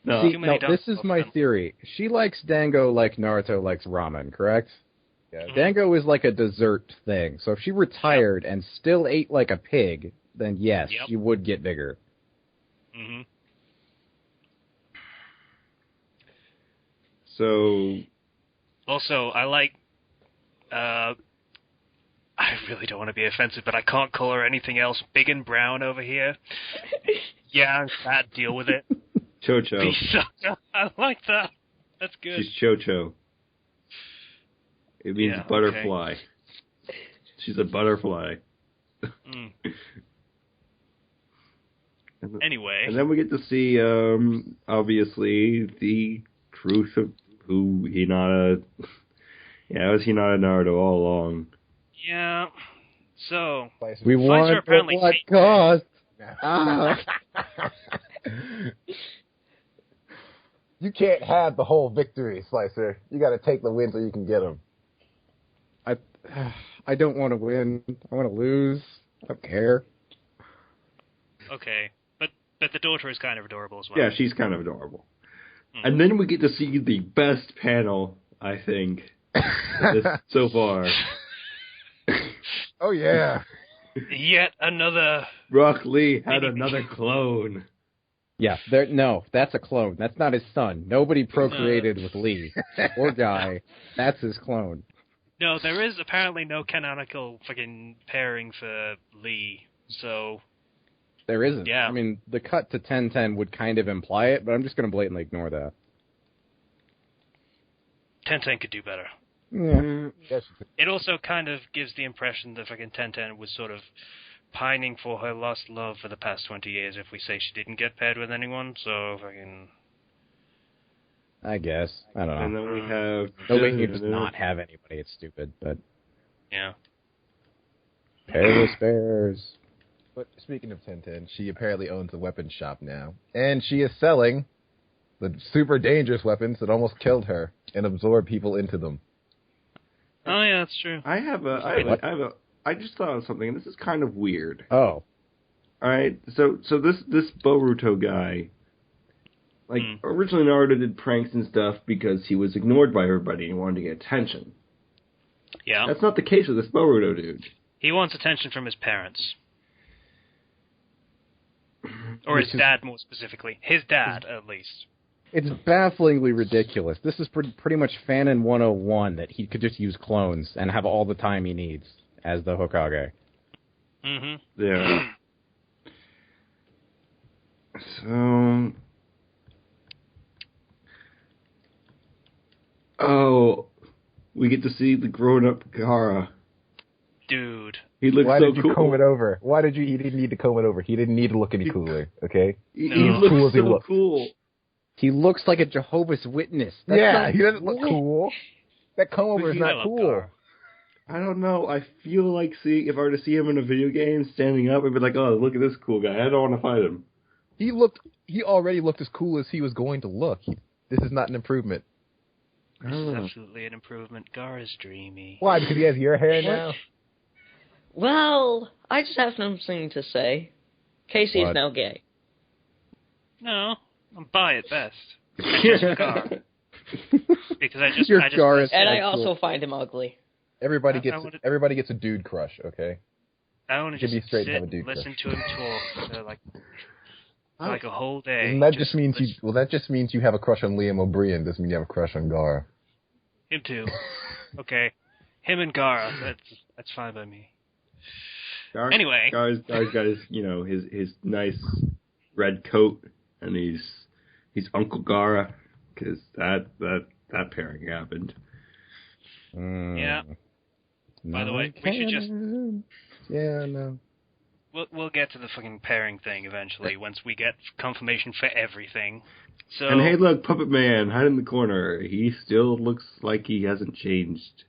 No, See, too many this is dogs my love them. theory. She likes Dango like Naruto likes ramen, correct? Yeah. Dango is like a dessert thing. So if she retired and still ate like a pig, then yes, Yep. she would get bigger. Mhm. so Also, I like. I really don't want to be offensive, but I can't call her anything else. Big and brown over here. Yeah, I'm fat. Deal with it. Chocho. Be sucker. I like that. That's good. She's Chocho. It means Yeah, butterfly. She's a butterfly. Mm. And Anyway, then we get to see, obviously, the truth of who Hinata... Yeah, it was Hinata Naruto all along. yeah. So We Slicer want at apparently what hates cost? Ah. You can't have the whole victory, Slicer. You got to take the win so you can get them. I don't want to win. I want to lose. I don't care. Okay, but the daughter is kind of adorable as well. Yeah, she's kind of adorable. And then we get to see the best panel, I think, so far. Oh, yeah. Yet another... Rock Lee had another clone. Yeah, no, that's a clone. That's not his son. Nobody procreated with Lee. Poor guy. That's his clone. No, there is apparently no canonical fucking pairing for Lee, so... There isn't. Yeah. I mean, the cut to 1010 would kind of imply it, but I'm just going to blatantly ignore that. 1010 could do better. Yeah. Yes. It also kind of gives the impression that fucking 1010 was sort of pining for her lost love for the past 20 years if we say she didn't get paired with anyone, so fucking... I guess. I don't know. And then we have... Nobody can just not have anybody. It's stupid, but... Yeah. Pairless bears. But speaking of 1010, she apparently owns a weapons shop now. And she is selling the super dangerous weapons that almost killed her and absorbed people into them. Oh, yeah, that's true. I just thought of something, and this is kind of weird. Oh. Alright, so this Boruto guy, like, originally Naruto did pranks and stuff because he was ignored by everybody and he wanted to get attention. Yeah. That's not the case with this Boruto dude. He wants attention from his parents. Or his dad, more specifically. His dad, at least. It's bafflingly ridiculous. This is pretty much Fanon 101 that he could just use clones and have all the time he needs as the Hokage. Mm-hmm. Yeah. So... Oh, we get to see the grown-up Gaara. Dude. He looks Why so did you cool. comb it over? He didn't need to comb it over. He didn't need to look any cooler, okay? He No. looks Cool as he so looks. cool. He looks like a Jehovah's Witness. That's Yeah, not he doesn't look cool. That comb over is I not love cool. Gaara. I don't know. I feel like if I were to see him in a video game standing up, I'd be like, oh, look at this cool guy. I don't want to fight him. He already looked as cool as he was going to look. This is not an improvement. This is absolutely an improvement. Gaara's dreamy. Why? Because he has your hair now? Well, I just have something to say. Casey What? is now gay. No, I'm bi at best. Just for Gaara. Because I just... Your I just Gaara is And so I also cool. find him ugly. Everybody I gets a dude crush, okay? I want to Give me just straight sit and have a and dude listen crush. to him talk for like a whole day. And that just means you have a crush on Liam O'Brien. Doesn't mean you have a crush on Gaara. Him too. Okay. Him and Gaara. That's fine by me. Anyway. Gaara's got his, his nice red coat, and he's Uncle Gaara, because that pairing happened. Yeah. By the way, we should just... Yeah, no. We'll get to the fucking pairing thing eventually once we get confirmation for everything. So And hey, look, Puppet Man, hide in the corner. He still looks like he hasn't changed.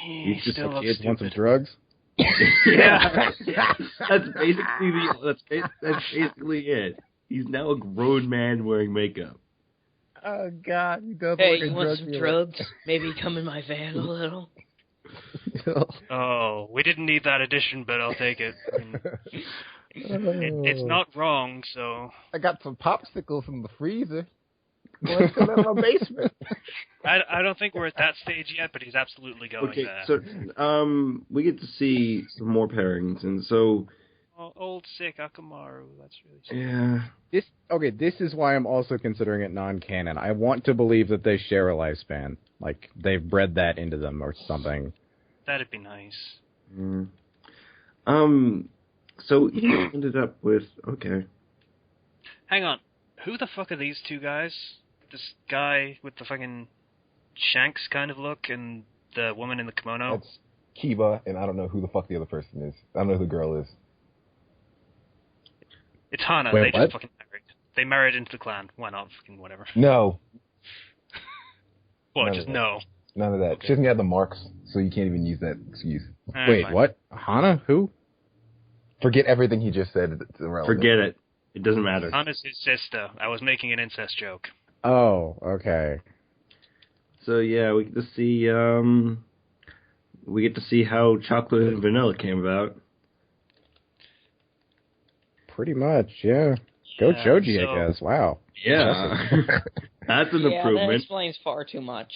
he He's just still a looks Kids want some stupid. drugs? Yeah. That's basically it. He's now a grown man wearing makeup. Oh, God. He does Hey, look like you a want drug some dealer. drugs? Maybe come in my van a little? Oh, we didn't need that addition, but I'll take it. I mean, it's not wrong, so... I got some popsicles in the freezer. Let's go in my basement. I don't think we're at that stage yet, but he's absolutely going Okay, there. so we get to see some more pairings, and so Oh, old sick Akamaru, that's really sad. yeah, This is why I'm also considering it non-canon. I want to believe that they share a lifespan. Like, they've bred that into them or something. That'd be nice. so he ended up with Hang on, who the fuck are these two guys? This guy with the fucking Shanks kind of look and the woman in the kimono? That's Kiba, and I don't know who the fuck the other person is. I don't know who the girl is. It's Hana. Wait, They what? just fucking married. They married into the clan. Why not? Fucking whatever. No. Well, None just of that. no. None of that. Okay. She doesn't have the marks, so you can't even use that excuse. Wait, Fine. what? Hana? Who? Forget everything he just said. It's irrelevant. forget it. It doesn't matter. Hana's his sister. I was making an incest joke. Oh, okay. So yeah, we get to see how chocolate and vanilla came about. Pretty much, yeah. Go Yeah, Choji, so- I guess. Wow. Yeah. That's an Yeah, that improvement. explains far too much.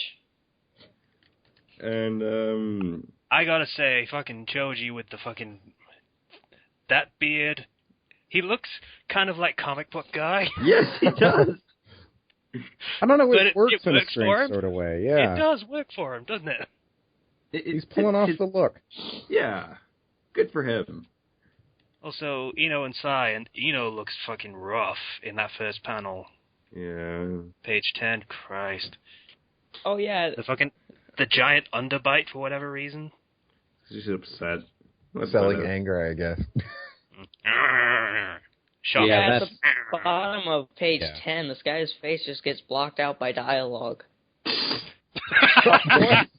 And, I gotta say, fucking Choji with the fucking... That beard, he looks kind of like comic book guy. yes, he does. I don't know, But it works in a works for strange him. sort of way, yeah. It does work for him, doesn't it? He's pulling off the look. Yeah. Good for him. Also, Ino and Sai, and Ino looks fucking rough in that first panel. Yeah. Page 10, Christ. Oh yeah, The giant underbite for whatever reason. He's upset. Selling anger, I guess. Shot. Yeah, at that's- the bottom of page Yeah. 10, this guy's face just gets blocked out by dialogue.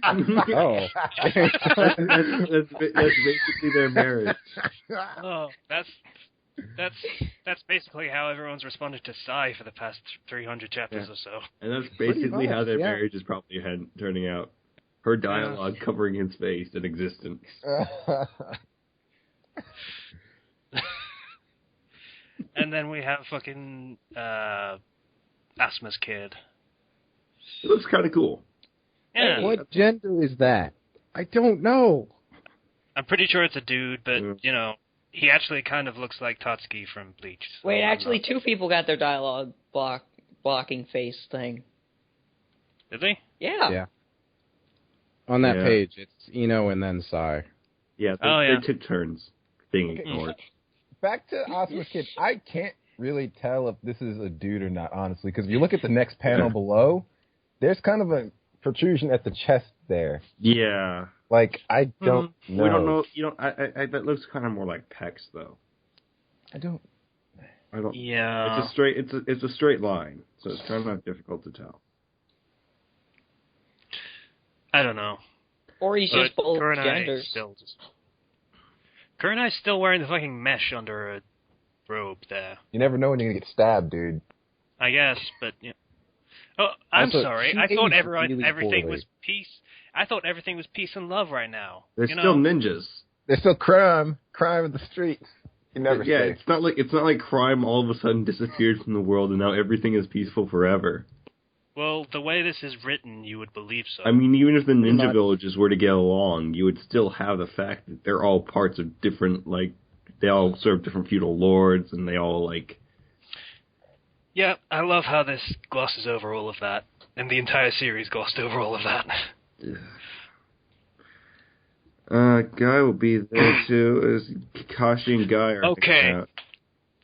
Oh. That's basically their marriage. Oh, that's basically how everyone's responded to Sai for the past 300 chapters Yeah. or so. And that's basically how their yeah. marriage is probably turning out. Her dialogue covering his face and existence. And then we have fucking Asma's kid. It looks kind of cool. Yeah, What gender is that? I don't know. I'm pretty sure it's a dude, but Yeah. you know, he actually kind of looks like Tatsuki from Bleach. So Wait, I'm actually, not- 2 people got their dialogue blocking face thing. Did they? Yeah. Yeah. On that Yeah. page, it's Ino and then Sai. Yeah, Oh, yeah. they took turns being Okay. ignored. Back to Asuma's kid. I can't really tell if this is a dude or not, honestly, because if you look at the next panel below, there's kind of a protrusion at the chest there. Yeah. Like, I don't know. We don't know. You know, I that looks kind of more like pecs, though. I don't. I don't. Yeah. It's a straight line, so it's kind of difficult to tell. I don't know. Or he's just But both Kurenai genders. Kurenai's still wearing the fucking mesh under a robe there. You never know when you're gonna get stabbed, dude. I guess, but yeah. Oh, I'm Also, sorry. she I thought aged really everything poorly. was peace. I thought everything was peace and love right now. They're you still know? ninjas. There's still crime in the streets. You never Yeah, say. it's not like crime all of a sudden disappeared from the world and now everything is peaceful forever. Well, the way this is written, you would believe so. I mean, even if the ninja much. villages were to get along, you would still have the fact that they're all parts of different, like, they all serve different feudal lords, and they all, like... Yeah, I love how this glosses over all of that. And the entire series glossed over all of that. Guy will be there too, as Kakashi and Guy are Okay. hanging out.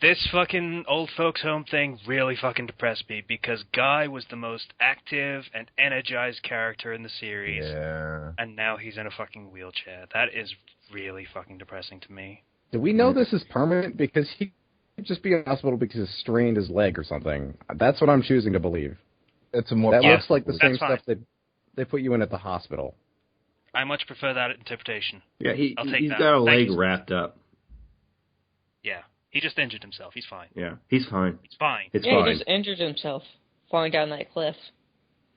This fucking old folks home thing really fucking depressed me because Guy was the most active and energized character in the series. Yeah. And now he's in a fucking wheelchair. That is really fucking depressing to me. Do we know this is permanent? Because he could just be in the hospital because he strained his leg or something. That's what I'm choosing to believe. It's a more. That looks like the That's same fine. stuff that they put you in at the hospital. I much prefer that interpretation. Yeah, I'll take he's that. got a Thank leg you. wrapped up. Yeah. He just injured himself. He's fine. Yeah, he's fine. He's fine. It's Yeah, fine. he just injured himself falling down that cliff.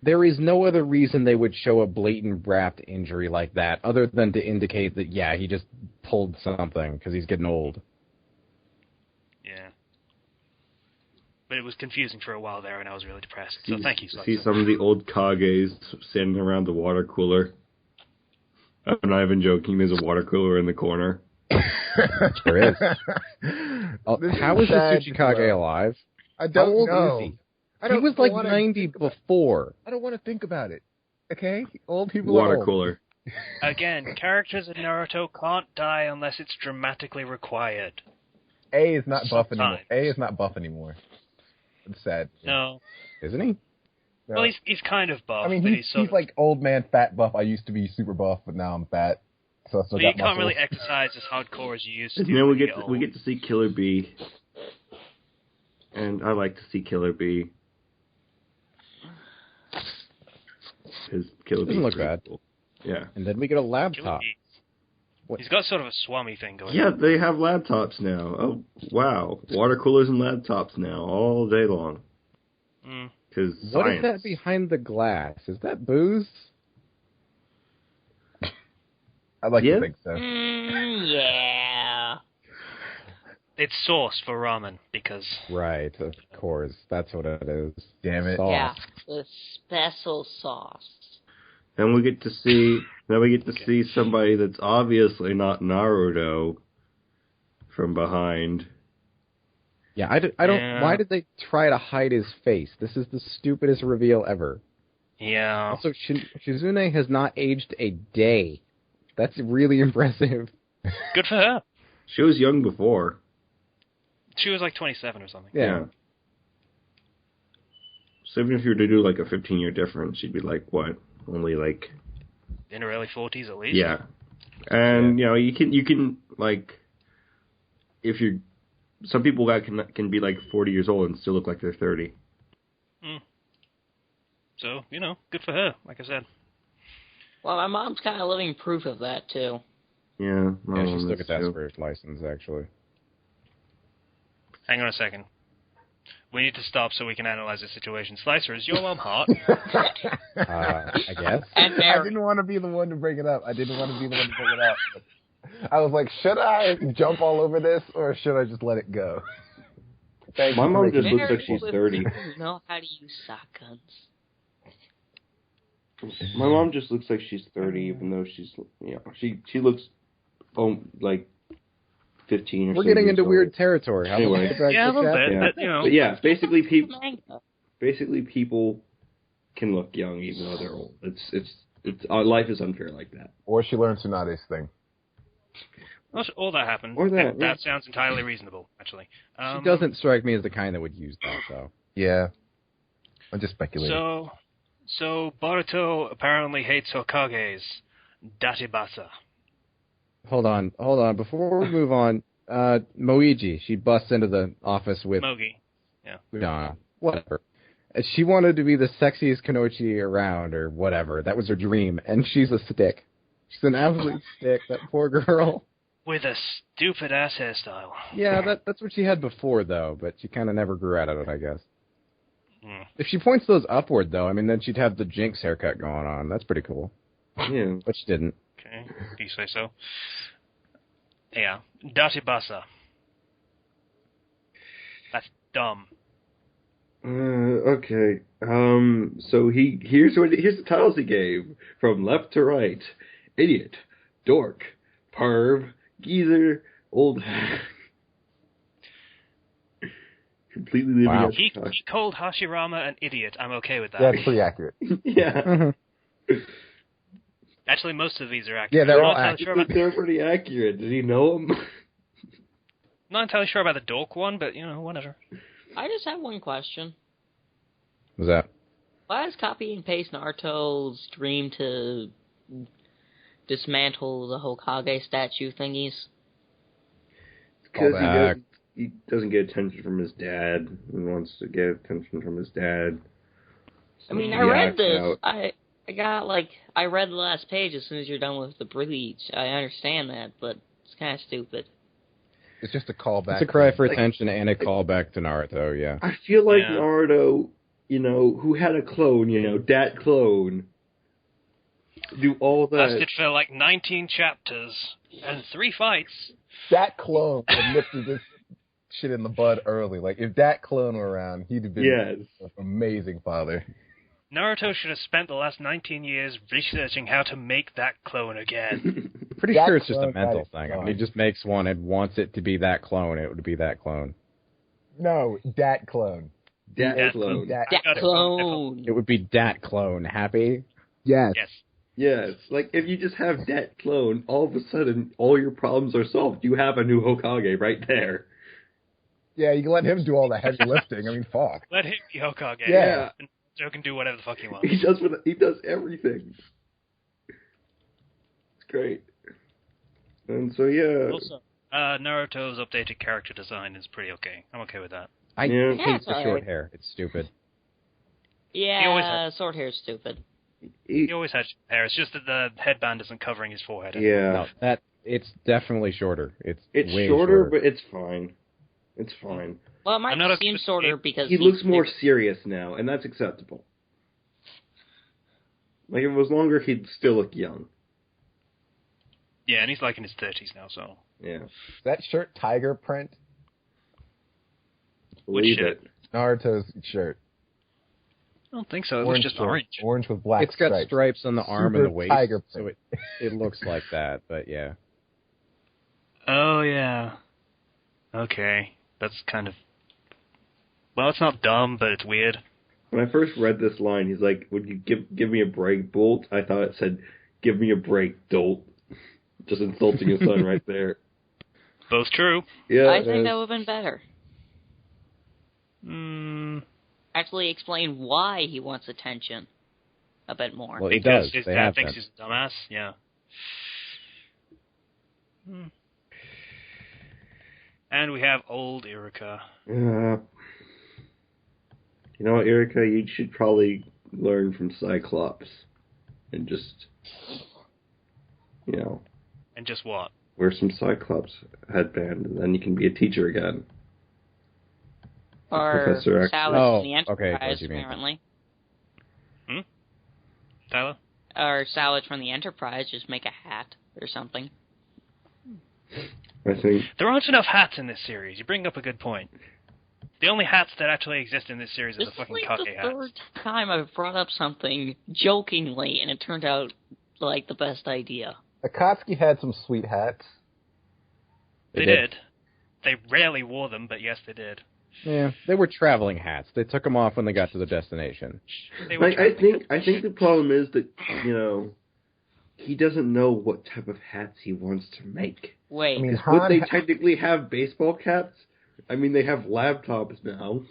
There is no other reason they would show a blatant wrapped injury like that other than to indicate that, yeah, he just pulled something because he's getting old. Yeah. But it was confusing for a while there, and I was really depressed. So thank you, See some of the old Kages standing around the water cooler. I'm not even joking. There's a water cooler in the corner. There is. How is the sad Tsuchikage as well. alive? I How don't old know. is he? I He don't was like wanna 90 think about- before. I don't want to think about it. Okay, old people. Water are old. cooler. Again, characters in Naruto can't die unless it's dramatically required. A is not buff anymore. Sometimes. A is not buff anymore. It's sad. No. Isn't he? No. Well, he's kind of buff, I mean, but he's sort of... like old man fat buff. I used to be super buff, but now I'm fat. So I still Well, you got can't muscles. really exercise as hardcore as you used to. And then we when you get old. to see Killer Bee, and I like to see Killer Bee. His Killer Bee Doesn't look bad. cool. Yeah, And then we get a laptop. What- He's got sort of a swami thing going yeah. on. They have laptops now. Oh wow, water coolers and laptops now all day long. Mm. Because What is that behind the glass? Is that booze? I'd like Yeah? to think so. Yeah. It's sauce for ramen because Right, of course. That's what it is. Damn it. Sauce. Yeah, the special sauce. Then we get to see somebody that's obviously not Naruto from behind. Yeah, I don't. Yeah. Why did they try to hide his face? This is the stupidest reveal ever. yeah. Also, Shizune has not aged a day. That's really impressive. Good for her. She was young before. She was like 27 or something. Yeah. So even if you were to do like a 15-year difference, you'd be like, what? Only like... In her early 40s at least. Yeah. And, you know, you can like... If you're... Some people that can be like 40 years old and still look like they're 30. So, you know, good for her, like I said. Well, my mom's kind of living proof of that, too. Yeah. Yeah, she still that's gets that true. spirit license, actually. Hang on a second. We need to stop so we can analyze the situation. Slicer, is your mom hot? I guess. And I Mary. didn't want to be the one to bring it up. I was like, should I jump all over this or should I just let it go? Thank My you for mom making just me looks like Mary she's with 30. know how to use shotguns. My mom just looks like she's 30, even though she's, you know, she looks like 15 or We're so getting years into old. weird territory. How about Anyway. we get back Yeah, to a little chat? bit. Yeah. But, you know. But yeah, basically Manga. people can look young even though they're old. It's life is unfair like that. Or she learned Tsunade's thing. All that happened. Or that, yeah. That sounds entirely reasonable, actually. She doesn't strike me as the kind that would use that, though. Yeah. I'm just speculating. So Boruto apparently hates Hokages. Datibasa. Hold on. Before we move on, Moiji, she busts into the office with Mogi. Udon. Whatever. She wanted to be the sexiest Kanochi around, or whatever. That was her dream, and she's a stick. She's an absolute stick, that poor girl. With a stupid ass hairstyle. Yeah, that's what she had before, though, but she kind of never grew out of it, I guess. If she points those upward, though, I mean, then she'd have the Jinx haircut going on. That's pretty cool. Yeah. But she didn't. Okay, if you say so. Yeah. Datibasa. That's dumb. Okay. So here's the titles he gave from left to right: idiot, dork, perv, geezer, old. Completely living Wow. out He the called Hashirama an idiot. I'm okay with that. Yeah, it's pretty accurate. Yeah. Mm-hmm. Actually, most of these are accurate. Yeah, they're I'm all not entirely sure about They're pretty accurate. Did he know him? not entirely sure about the dork one, but, you know, whatever. I just have one question. What's that? Why does copy and paste Naruto's dream to dismantle the Hokage statue thingies? Because back. he doesn't get attention from his dad. He wants to get attention from his dad. I mean, So I he read acts this. out. I read the last page as soon as you're done with the Bleach. I understand that, but it's kind of stupid. It's just a callback. It's a cry for attention and a callback to Naruto, yeah. I feel like Yeah. Naruto, you know, who had a clone, you know, dat clone, do all that. Lasted for like 19 chapters and 3 fights. That clone would nip this shit in the bud early. Like, if that clone were around, he'd have been Yes. an amazing father. Naruto should have spent the last 19 years researching how to make that clone again. Pretty That sure it's just a clone mental got it thing. I mean, fine. he just makes one and wants it to be that clone. It would be that clone. No, dat clone. Dat Dat clone. Dat That got it. clone. It would be dat clone. Happy? Yes. Yes. Yes, like if you just have dat clone, all of a sudden all your problems are solved. You have a new Hokage right there. Yeah, you can let him do all the heavy lifting. I mean, fuck. Let him be Hokage. Yeah. And Joe can do whatever the fuck he wants. He does everything. It's great. And so yeah. Also, Naruto's updated character design is pretty okay. I'm okay with that. I Yeah. hate it's the all short right. hair. It's stupid. He always Yeah, short hair's stupid. He always had hair. It's just that the headband isn't covering his forehead. Yeah. No, it's definitely shorter. It's way shorter, but it's fine. It's fine. Well, it might I'm not seem a- shorter because He looks more serious now, and that's acceptable. Like, if it was longer, he'd still look young. Yeah, and he's like in his 30s now, so. Yeah. Is that shirt tiger print? Believe shirt? it. Naruto's shirt. I don't think so. It was just shirt. orange. Orange with black It's got stripes on the arm and the Super waist, tiger so print. it looks like that. But yeah, Oh, yeah. Okay. That's kind of... Well, it's not dumb, but it's weird. When I first read this line, he's like, "Would you give me a break, Bolt?" I thought it said, "Give me a break, Dolt." Just insulting his son right there. Both true. Yeah, I think that would have been better. Actually explain why he wants attention a bit more. well, it Because does. his They dad have thinks that. he's a dumbass. Yeah. And we have old Iruka. You know, Erica, you should probably learn from Cyclops and just, And just what? wear some Cyclops headband, and then you can be a teacher again. Or Professor X. Salad from the okay, Enterprise, what you mean. apparently. Tyler? Or Salad from the Enterprise, just make a hat or something. I think. There aren't enough hats in this series. You bring up a good point. The only hats that actually exist in this series are This the is fucking like the Kage hats. third time I've brought up something jokingly, and it turned out like the best idea. Akatsuki had some sweet hats. They did. They rarely wore them, but yes, they did. Yeah, they were traveling hats. They took them off when they got to the destination. They were I think the problem is that, he doesn't know what type of hats he wants to make. Wait, I mean, Would they technically have baseball caps? I mean, they have laptops now.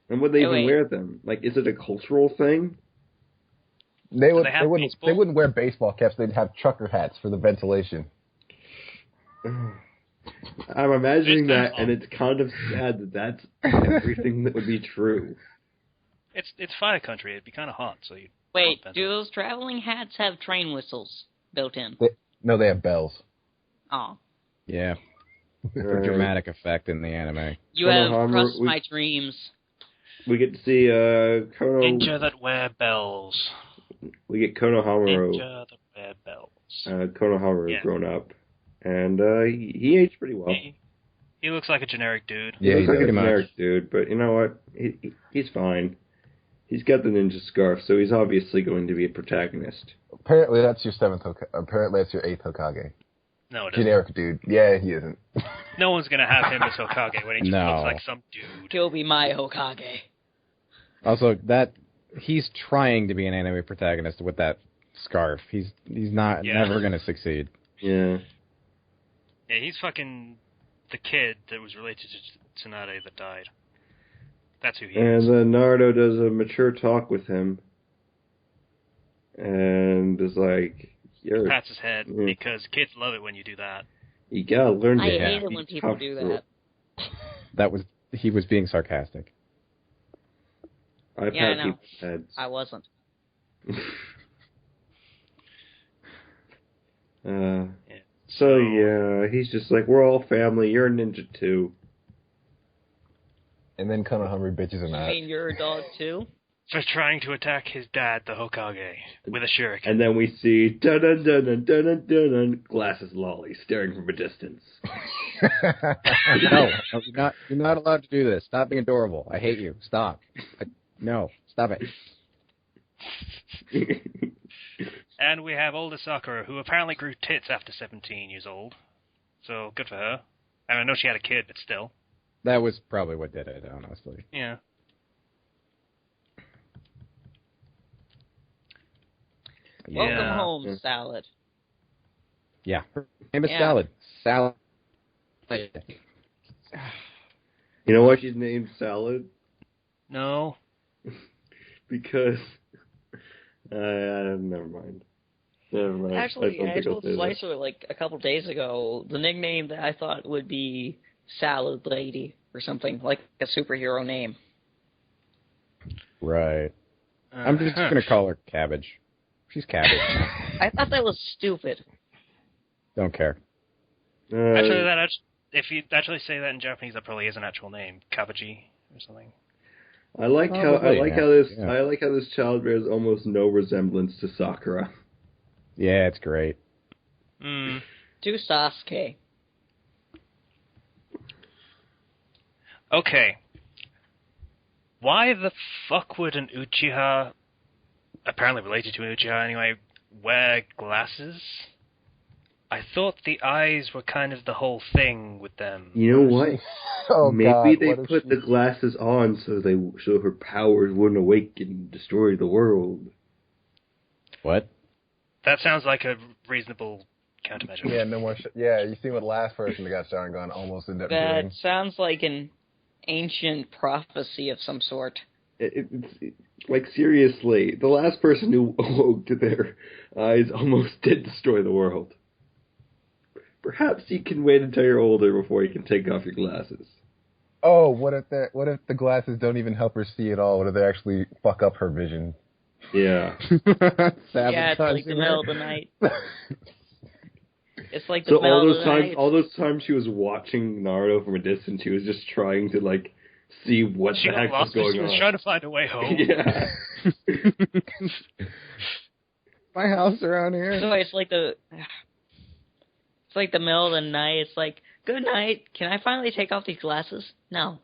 And would they even wait. wear them? Like, is it a cultural thing? They they have wouldn't baseball? they wouldn't wear baseball caps. They'd have trucker hats for the ventilation. I'm imagining It's that, and it's kind of sad that that's everything that would be true. It's fire country. It'd be kind of hot, so you. wait, do those traveling hats have train whistles built in? No, they have bells. Oh. Yeah, for dramatic effect in the anime. You Konohama, have crushed my dreams. We get to see Ninja that wear bells. We get Konohamaru. Ninja that wear bells. Konohamaru Yeah. grown up, and he aged pretty well. He looks like a generic dude. He Yeah, looks like a pretty much. generic dude, but you know what? He's fine. He's got the ninja scarf, so he's obviously going to be a protagonist. Apparently, that's your Apparently, that's your eighth Hokage. No, it isn't. Generic dude. Yeah, he isn't. No one's gonna have him as Hokage when he just No. looks like some dude. He'll be my Hokage. Also, he's trying to be an anime protagonist with that scarf. He's not never going to succeed. Yeah. Yeah, he's fucking the kid that was related to Tsunade that died. That's who he And is. then Naruto does a mature talk with him, and is like, "You're, Pats his head Yeah. because kids love it when you do that. you gotta learn to I be hate it when people do that. He was being sarcastic. I've Yeah, I had know. people's heads. I wasn't. So yeah, he's just like, we're all family. You're a ninja too. And then Konohamaru bitches him I out. mean, you're a dog too? For trying to attack his dad, the Hokage, with a shuriken. And then we see dun dun dun dun dun dun dun dun glasses lolly staring from a distance. No, you're not allowed to do this. Stop being adorable. I hate you. Stop. No, stop it. And we have older Sakura, who apparently grew tits after 17 years old. So, good for her. And I know she had a kid, but still. That was probably what did it, honestly. Yeah. Welcome home, Salad. Yeah. Her name is Yeah. Salad. Salad. You know why she's named Salad? No. Because never mind. Never mind. Actually, don't I think I'll told say that. Slicer like a couple days ago the nickname that I thought would be Salad Lady or something, like a superhero name. Right. I'm just going to call her Cabbage. She's Cabbage. I thought that was stupid. Don't care. Actually, if you actually say that in Japanese, that probably is an actual name. Kabaji or something. I like Probably, I like how this child bears almost no resemblance to Sakura. Yeah, it's great. Mm. To Sasuke. Okay. Why the fuck would an Uchiha, apparently related to an Uchiha anyway, wear glasses? I thought the eyes were kind of the whole thing with them. You know what? Oh, Maybe God, they what if put she- the glasses on so her powers wouldn't awaken and destroy the world. What? That sounds like a reasonable countermeasure. Yeah, no more. Yeah, you see what last person that got Sharingan almost ended up That doing. sounds like an ancient prophecy of some sort. It's like, seriously, the last person who awoke to their eyes almost did destroy the world. Perhaps you can wait until you're older before you can take off your glasses. Oh, what if the glasses don't even help her see at all? What if they actually fuck up her vision? Yeah. Yeah, it's like the middle of the night. It's like the So middle of the night. all those times she was watching Naruto from a distance, she was just trying to like see what She the got heck was lost because going she was on. trying to find a way home. Yeah. My house around here. So it's like the middle of the night. It's like, good night. Can I finally take off these glasses? No.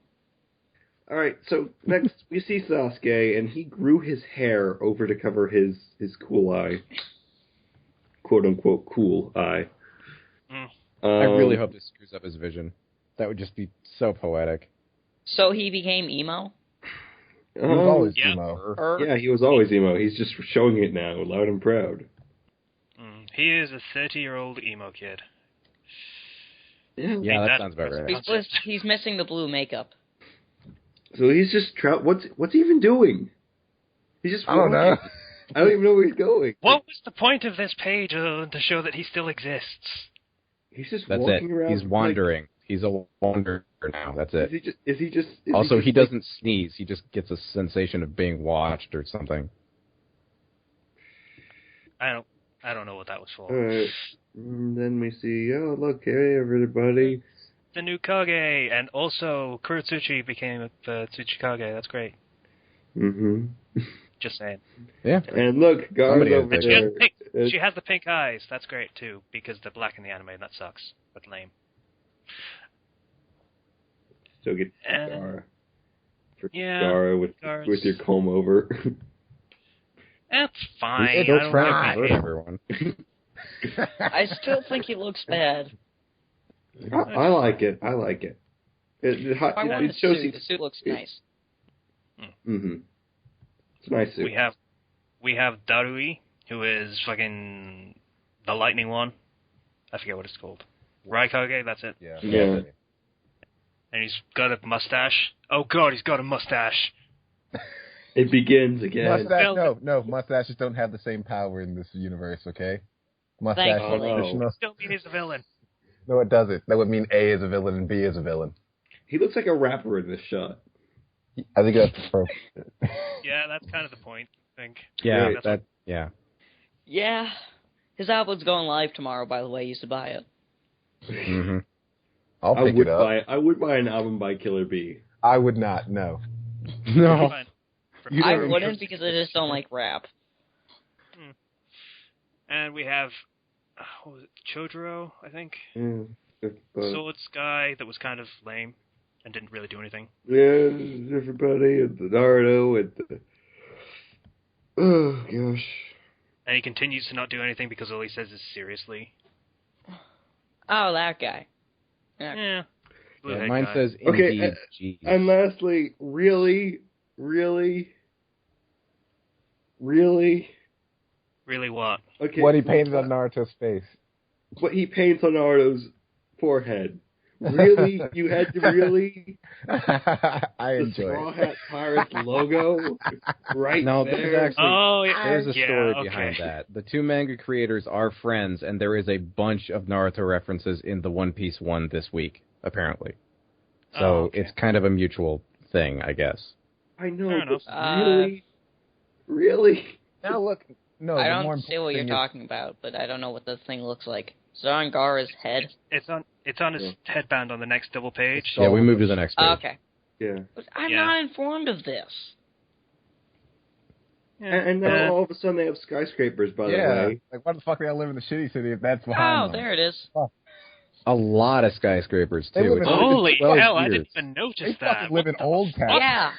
All right. So next we see Sasuke, and he grew his hair over to cover his cool eye, quote unquote cool eye. I really hope this screws up his vision. That would just be so poetic. So he became emo? He was always yeah. emo. Yeah, he was always emo. He's just showing it now, loud and proud. He is a 30-year-old emo kid. Yeah, that sounds about right. He's missing the blue makeup. So he's just what's he even doing? He's just I don't know. walking. I don't even know where he's going. What was the point of this page to show that he still exists? He's just That's it. walking around. He's wandering. He's a wanderer now. That's it. Is he just? Also, he doesn't sneeze. He just gets a sensation of being watched or something. I don't know what that was for. Alright. Then we see, oh, look, hey, everybody. The new Kage, and also Kuratsuchi became the Tsuchikage. That's great. Mm-hmm. Just saying. Yeah. And look, Gar's Somebody over And she has, there. she has the pink eyes. That's great, too, because they're black in the anime, and that sucks. But lame. Still get And- Gar. For yeah, Gar with your comb over. That's fine. He's I still don't trying to care. hurt everyone. I still think he looks bad. I like it. I like it. I want It the shows suit. The suit looks nice. Mm-hmm. It's a nice suit. We have Darui, who is fucking the lightning one. I forget what it's called. Raikage, that's it. Yeah. And he's got a mustache. Oh god, he's got a mustache. It begins again. Mustache, no, mustaches don't have the same power in this universe, okay? Mustache Thankfully. Oh, no. traditional. Still mean he's a villain. No, it doesn't. That would mean A is a villain and B is a villain. He looks like a rapper in this shot. I think that's appropriate. Yeah, that's kind of the point, I think. Yeah, That's yeah. Yeah. His album's going live tomorrow, by the way. You should buy it. Mm-hmm. I'll pick it up. I would buy an album by Killer B. I would not, no. No. Fine. You I don't wouldn't because I just don't like rap. And we have what was it, Chodoro, I think. Yeah, Swords guy that was kind of lame and didn't really do anything. yeah, everybody and the Naruto and the... Oh gosh. And he continues to not do anything because all he says is seriously. Oh, that guy. Yeah. Yeah. Blue Yeah, head mine guy. says Okay, indeed. Geez. And lastly, really. Really what? Okay. What he painted on Naruto's face. What he paints on Naruto's forehead. Really? You had to really? I The enjoy Straw it. Hat Pirates logo right No, there. there's actually Oh, yeah. there's a story okay. behind that. The two manga creators are friends, and there is a bunch of Naruto references in the One Piece one this week, apparently. So Oh, okay. it's kind of a mutual thing, I guess. I know, Fair enough. but really? Now look, no, I the more don't see what you're important thing is- talking about, but I don't know what the thing looks like. Is it on Gara's head? It's on his headband on the next double page. Yeah, we move to the next page. Oh, okay. Yeah. But I'm Yeah. not informed of this. And now all of a sudden they have skyscrapers, by the Yeah, way. like why the fuck do I live in the shitty city if that's behind Oh, them? there it is. A lot of skyscrapers, They too. live in It's Holy 12 hell, I years. didn't even They notice fucking that. live in Old Town. Yeah.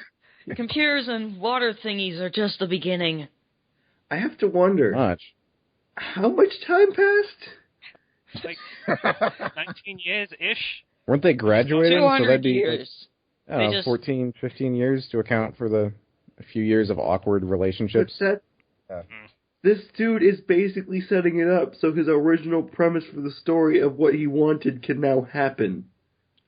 Computers and water thingies are just the beginning. I have to wonder, Much. how much time passed? Like 19 years-ish? Weren't they graduating? 200 so that'd be years. I don't know, 14, 15 years to account for a few years of awkward relationships. This dude is basically setting it up so his original premise for the story of what he wanted can now happen.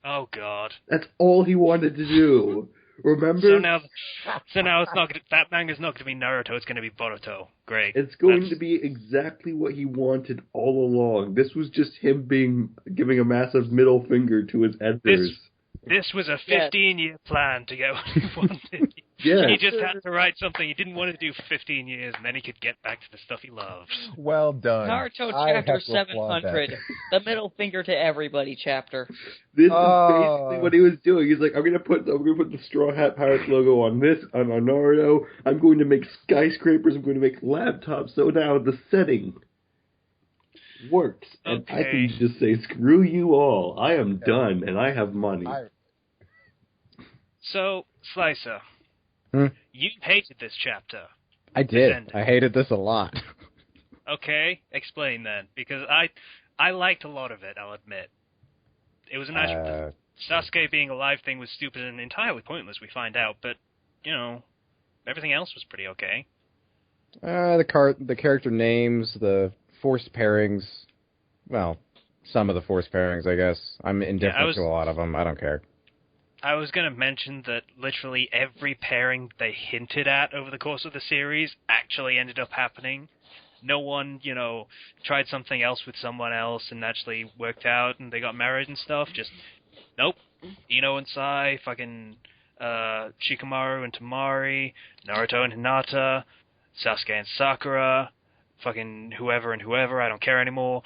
Oh, God. That's all he wanted to do. Remember? So now it's not gonna, that manga's not going to be Naruto, it's going to be Boruto. Great. It's going to be exactly what he wanted all along. This was just him giving a massive middle finger to his editors. This was a 15-year plan to get what he wanted. Yeah. He just had to write something he didn't want to do for 15 years, and then he could get back to the stuff he loved. Well done. Naruto I chapter have to applaud 700. The middle finger to everybody chapter. This is basically what he was doing. He's like, I'm gonna put the Straw Hat Pirates logo on Naruto. I'm going to make skyscrapers. I'm going to make laptops. So now the setting works, and I can just say, screw you all. I am done, and I have money. So, Slicer, you hated this chapter. I did. I hated this a lot. Okay, explain then, because I liked a lot of it, I'll admit. It was a nice... Sasuke being alive thing was stupid and entirely pointless, we find out, but, you know, everything else was pretty okay. The character names, the forced pairings, well, some of the forced pairings, I guess. I'm indifferent to a lot of them. I don't care. I was going to mention that literally every pairing they hinted at over the course of the series actually ended up happening. No one, tried something else with someone else and actually worked out and they got married and stuff. Just, nope. Ino and Sai, fucking Shikamaru and Tamari, Naruto and Hinata, Sasuke and Sakura, fucking whoever and whoever, I don't care anymore.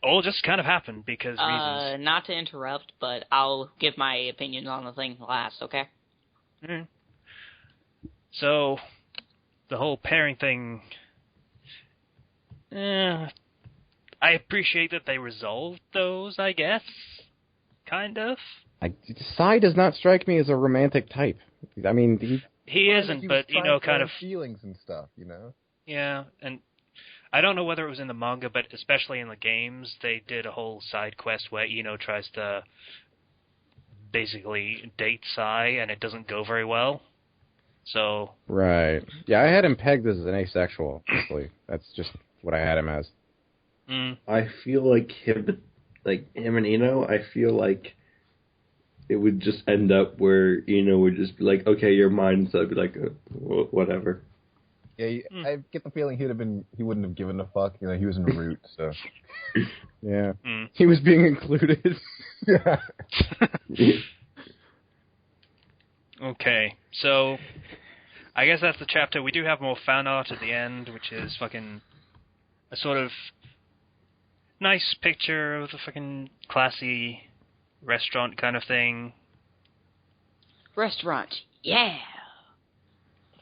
All just kind of happened because reasons. Not to interrupt, but I'll give my opinion on the thing last, okay? Mm-hmm. So, the whole pairing thing... I appreciate that they resolved those, I guess. Kind of. Sai does not strike me as a romantic type. I mean, he isn't, but, kind of... feelings and stuff, Yeah, and... I don't know whether it was in the manga, but especially in the games, they did a whole side quest where Ino tries to basically date Sai, and it doesn't go very well. So... Right. Yeah, I had him pegged as an asexual, honestly. That's just what I had him as. I feel like him and Ino, I feel like it would just end up where Ino would just be like, okay, you're mine, so I'd be like, whatever. Yeah, I get the feeling he wouldn't have given a fuck. He was in Root, so. Yeah. He was being included. Yeah. Okay, so I guess that's the chapter. We do have more fan art at the end, which is fucking a sort of nice picture of the fucking classy restaurant kind of thing. Restaurant, yeah.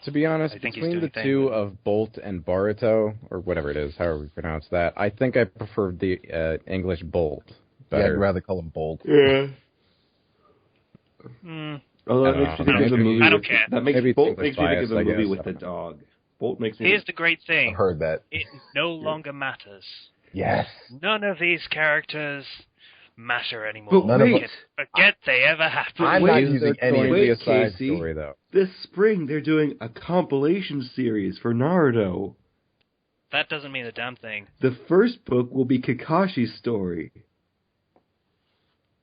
To be honest, between the two of Bolt and Boruto, or whatever it is, however we pronounce that, I think I prefer the English Bolt better. Yeah, I'd rather call him Bolt. Yeah. Although that makes me think of the movie. I don't care. Bolt makes me think of the movie with the dog. Bolt makes me... Here's the great thing. I've heard that. It no longer matters. Yes. None of these characters matter anymore. But wait. Forget they ever happened. I'm not using any of Wait, side Casey. story, though. This spring, they're doing a compilation series for Naruto. That doesn't mean a damn thing. The first book will be Kakashi's story.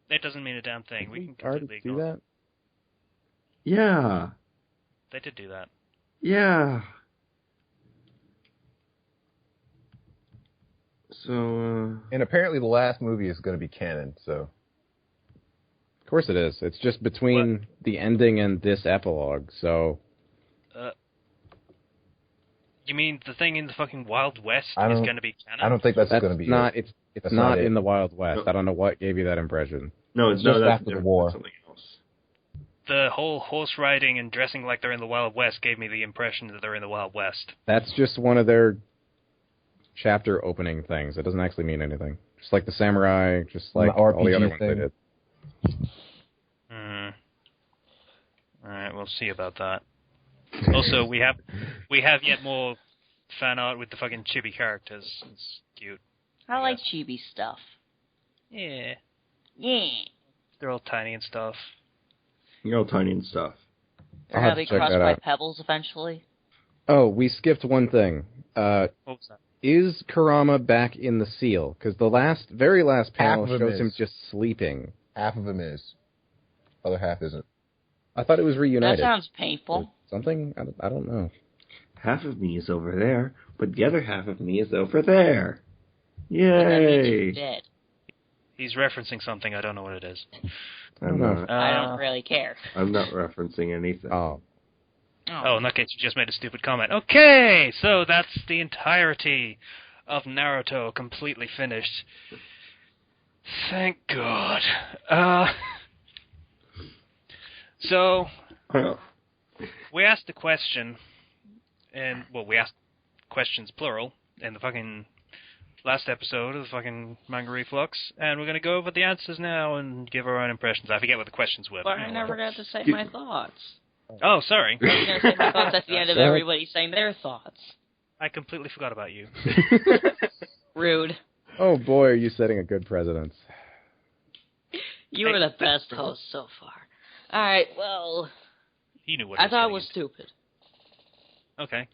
It doesn't mean a damn thing. We can already completely do ignore that? Yeah. They did do that. Yeah. So, And apparently the last movie is going to be canon, so... Of course it is. It's just between the ending and this epilogue, so... You mean the thing in the fucking Wild West is going to be canon? I don't think that's going to be not. it. It's not in the Wild West. I don't know what gave you that impression. No, it's just not after the war. Something else. The whole horse riding and dressing like they're in the Wild West gave me the impression that they're in the Wild West. That's just one of their chapter opening things. It doesn't actually mean anything. Just like the samurai, just like all the other ones they did. Alright, well, see about that. Also, we have yet more fan art with the fucking chibi characters. It's cute. I like chibi stuff. Yeah. Yeah. They're all tiny and stuff. You're all tiny and stuff. They're I'll gonna have be to check crushed that by out. pebbles eventually. Oh, we skipped one thing. What was that? Is Kurama back in the seal? Because the very last panel Half of him shows him is. just sleeping. Half of him is. Other half isn't. I thought it was That reunited. sounds Or painful. something? I don't know. Half of me is over there, but the other half of me is over there. But that means Yay! you're dead. He's referencing something. I don't know what it is. I'm know. not, I don't really care. I'm not referencing anything. Oh. Oh, in that case, you just made a stupid comment. Okay, so that's the entirety of Naruto completely finished. Thank God. So, we asked the question, and, well, we asked questions plural in the fucking last episode of the fucking Manga Reflux, and we're going to go over the answers now and give our own impressions. I forget what the questions were. But I never got to say my thoughts. Oh, sorry. I was going to say my thoughts at the end of everybody saying their thoughts. I completely forgot about you. Rude. Oh boy, are you setting a good precedence. You were the best host so far. Alright, well, He knew what I thought it was was stupid. getting into. Okay.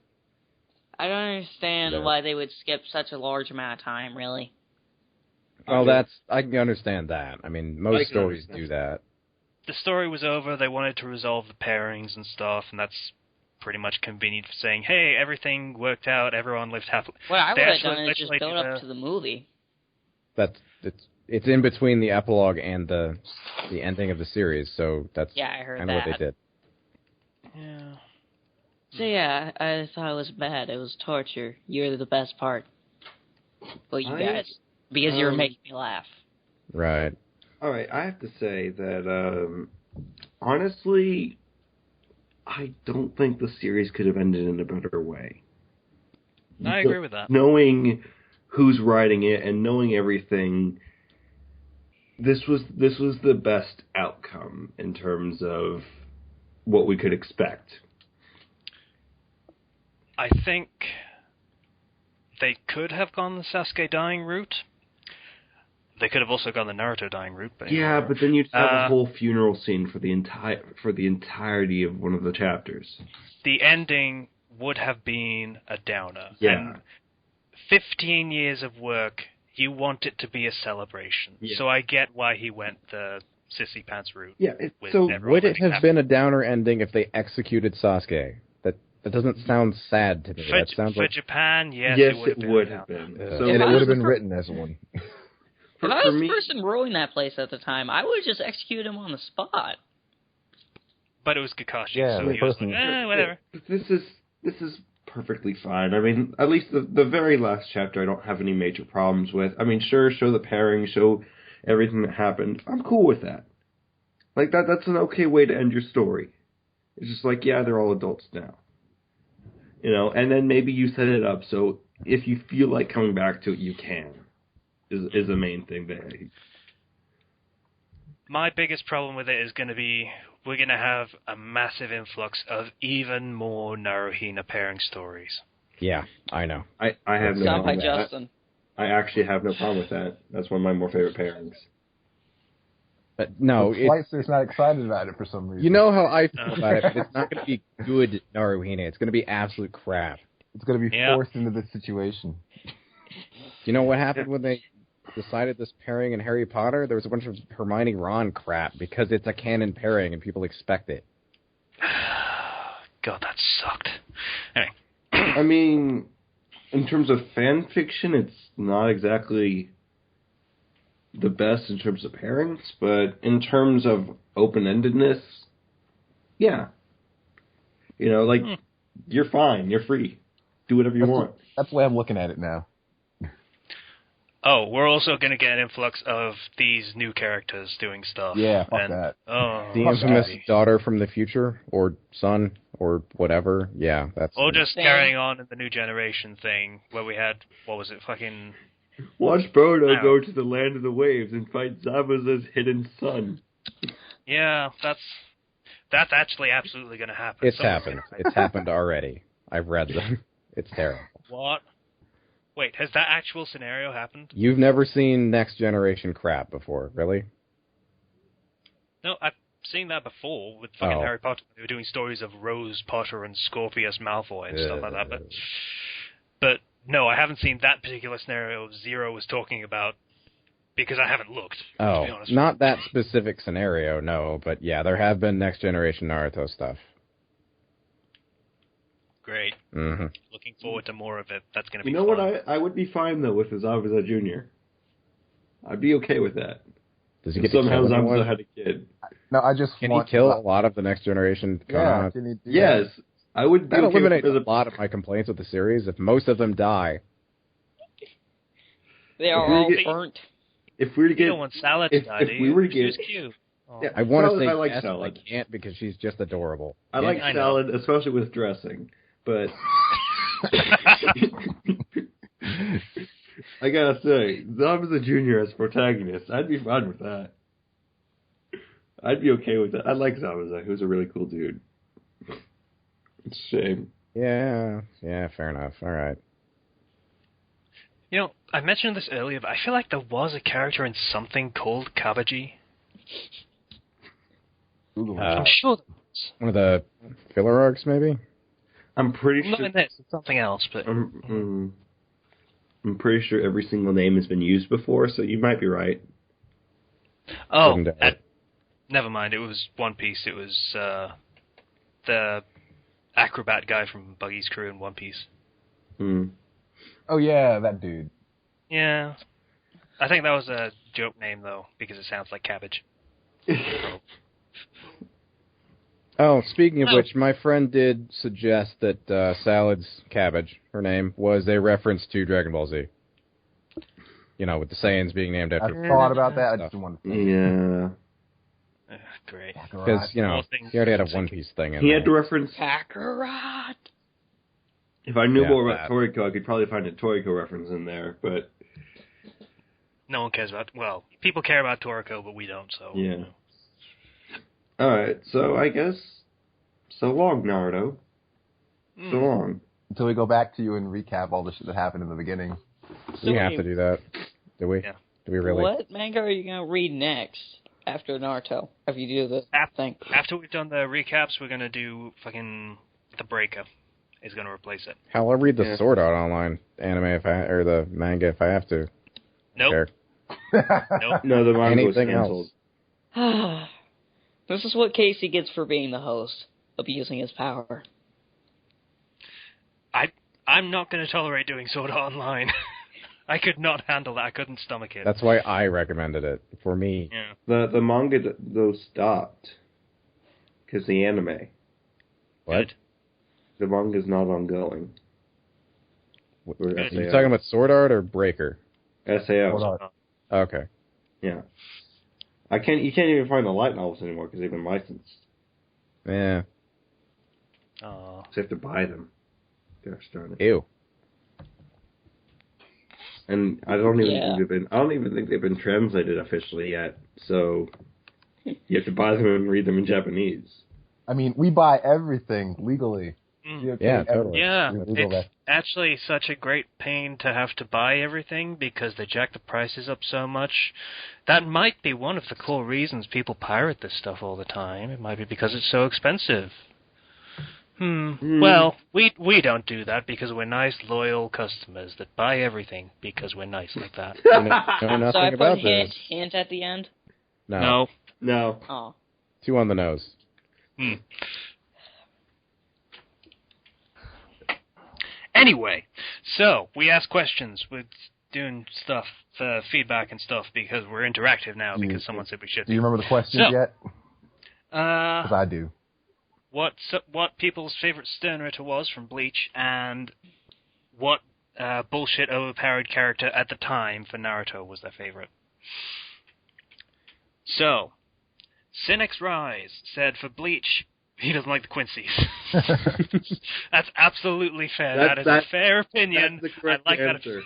I don't understand Yeah. why they would skip such a large amount of time, really. Well, I can understand that. I mean, most stories do that. The story was over, they wanted to resolve the pairings and stuff, and that's pretty much convenient for saying, hey, everything worked out, everyone lived happily. What I They would have actually- done is just actually build did up to the movie. It's in between the epilogue and the ending of the series, so that's Yeah, I heard kind of what that. they did. Yeah. So yeah, I thought it was bad. It was torture. You're the best part. Well, you guys. Because you were making me laugh. Right. Alright, I have to say that, honestly, I don't think the series could have ended in a better way. I agree with that. Knowing who's writing it and knowing everything, this was the best outcome in terms of what we could expect. I think they could have gone the Sasuke dying route. They could have also gone the Naruto dying route. But Yeah, but then you'd have a Uh, whole funeral scene for the entirety of one of the chapters. the ending would have been a downer. Yeah. And 15 years of work, you want it to be a celebration. Yeah. So I get why he went the sissy pants route. Yeah, with so everyone Would it living have happily. been a downer ending if they executed Sasuke? That doesn't sound sad to me. For, That sounds for like Japan, yes, yes, it would have been. a been. Yeah. So And it I would was have been the written as one. If I was the person ruling that place at the time, I would have just executed him on the spot. But it was Kakashi, Yeah, so the he was person- like, whatever. This is perfectly fine. I mean, at least the very last chapter I don't have any major problems with. I mean, sure, show the pairing, show everything that happened. I'm cool with that. Like, that's an okay way to end your story. It's just like, yeah, they're all adults now. You know, and then maybe you set it up so if you feel like coming back to it, you can. Is the main thing there. My biggest problem with it is going to be we're going to have a massive influx of even more Naruhina pairing stories. yeah, I know. I have no Sound by problem with that. Justin. I actually have no problem with that. That's one of my more favorite pairings. But no, Schweitzer not excited about it for some reason. you know how I feel about it, but it's not going to be good Naruhina. It's going to be absolute crap. It's going to be Yeah. forced into this situation. Do you know what happened when they decided this pairing in Harry Potter? There was a bunch of Hermione Ron crap because it's a canon pairing and people expect it. God, that sucked. Anyway. I mean, in terms of fan fiction, it's not exactly the best in terms of pairings, but in terms of open-endedness, yeah. You know, like, you're fine, you're free. Do whatever you want. That's the way I'm looking at it now. Oh, we're also going to get an influx of these new characters doing stuff. Yeah, fuck and, that. Oh, The Fuck infamous sorry. daughter from the future, or son, or whatever. Yeah, that's... Or just Same. carrying on in the new generation thing, where we had, what was it, fucking... Watch Boruto Wow. go to the land of the waves and fight Zabuza's hidden son. Yeah, that's That's actually absolutely going to happen. It's happened. It's happened already. I've read them. It's terrible. What? Wait, has that actual scenario happened? You've never seen Next Generation crap before, really? No, I've seen that before with fucking Harry Potter. They were doing stories of Rose Potter and Scorpius Malfoy and stuff like that. But no, I haven't seen that particular scenario Zero was talking about because I haven't looked. Oh, to be honest. not that specific scenario, no. But yeah, there have been Next Generation Naruto stuff. Great. Mm-hmm. Looking forward to more of it. That's going to be You know fun. what? I would be fine, though, with Zabuza Jr. I'd be okay with that. Does he get Somehow to kill anyone? Zabuza had a kid. No, I just Can want he kill a lot of the Next Generation? Yeah, can he do Yes. I would be That okay eliminates with a lot of my complaints with the series. If most of them die, They are all burnt. If we were to You get, don't want Salad to die, do if you? we were to She get, was cute. Oh. yeah, I want to say I like yes, but I Salad. can't because she's just adorable. I like I know. Salad, especially with dressing, but I gotta say, Zabuza Jr. as protagonist, I'd be fine with that. I'd be okay with that. I like Zabuza, who's a really cool dude. It's a shame. Yeah, fair enough. All right. You know, I mentioned this earlier, but I feel like there was a character in something called Kabaji. I'm sure there was. One of the filler arcs, maybe? I'm pretty Not sure. in this, it's something else, but... I'm pretty sure every single name has been used before, so you might be right. Oh, Wouldn't doubt it. never mind. It was One Piece. It was the acrobat guy from Buggy's crew in One Piece. Hmm. Oh yeah, that dude. Yeah. I think that was a joke name, though, because it sounds like cabbage. Oh, speaking of Oh. which, my friend did suggest that Salad's Cabbage, her name, was a reference to Dragon Ball Z. You know, with the Saiyans being named I after... thought about that. I just didn't want to say it. Yeah. Great. Because, you know, More things he already had a to One Piece thing in He there. had to reference. Kakarot. If I knew Yeah, more about that. Toriko, I could probably find a Toriko reference in there, but No one cares about... Well, people care about Toriko, but we don't, so... yeah. Alright, so I guess so long, Naruto. So long. Until we go back to you and recap all the shit that happened in the beginning. We have to do that. Do we? Yeah. Do we really? What manga are you going to read next after Naruto? If you do the thing. After we've done the recaps, we're going to do fucking... The Breaker is going to replace it. Hell, I'll read the Yeah. Sword Art Online anime or the manga if I have to. Nope. Care. Nope. No, the manga was Anything canceled. else? This is what Casey gets for being the host, abusing his power. I'm not going to tolerate doing Sword Art Online. I could not handle that. I couldn't stomach it. That's why I recommended it for me. Yeah. The manga though stopped because the anime. What? Good. The manga's not ongoing. Or Are you SAO. talking about Sword Art or Breaker? SAO. Hold on. Okay. Yeah. You can't even find the light novels anymore because they've been licensed. Yeah. Aw. So you have to buy them. Gosh darn it. Ew. And I don't even Yeah. think they've been translated officially yet. So you have to buy them and read them in Japanese. I mean, we buy everything legally. Mm. Yeah, totally. Yeah, Legal it's actually such a great pain to have to buy everything because they jack the prices up so much. That might be one of the core reasons people pirate this stuff all the time. It might be because it's so expensive. Well, we don't do that because we're nice, loyal customers that buy everything because we're nice like that. Know nothing So I put about hint, this. hint at the end? No. No. Oh. Two on the nose. Anyway, so we ask questions. We're doing stuff, feedback and stuff because we're interactive now because someone said we should. Do you remember the questions So, yet? Because I do. What people's favorite Sternritter was from Bleach, and what bullshit overpowered character at the time for Naruto was their favorite. So, Cynic's Rise said for Bleach, he doesn't like the Quincy's. That's absolutely fair. That is a fair opinion. That's the correct I like answer.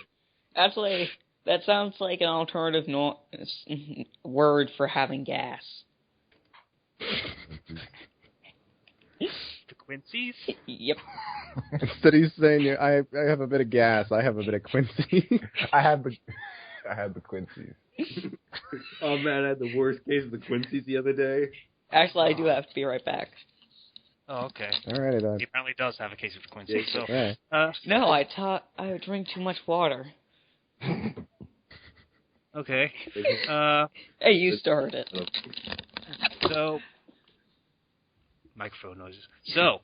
Actually, that sounds like an alternative word for having gas. The Quincy's? Yep. Instead he's saying, I have a bit of gas, I have a bit of Quincy. I had the Quincy's. Oh man, I had the worst case of the Quincy's the other day. Actually, I do have to be right back. Oh, okay. Alrighty then. He apparently does have a case of the Quincy, so... Yeah. No, I drink too much water. Okay. Hey, you started it. So... Microphone noises. So...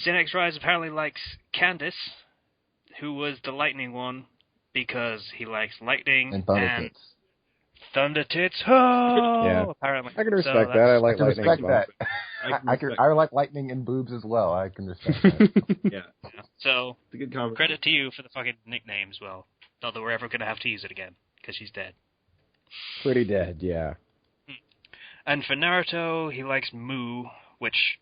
Cynics Rise apparently likes Candace, who was the lightning one, because he likes lightning And Thunder Tits. Thunder Tits. Oh, Yeah. Apparently. I can respect So that. I I like can lightning. respect as well. that. I like lightning and boobs as well. I can respect that. Yeah, So, it's a good comment. credit to you for the fucking nickname as well. Not that we're ever going to have to use it again, because she's dead. Pretty dead, yeah. And for Naruto, he likes Mu, which...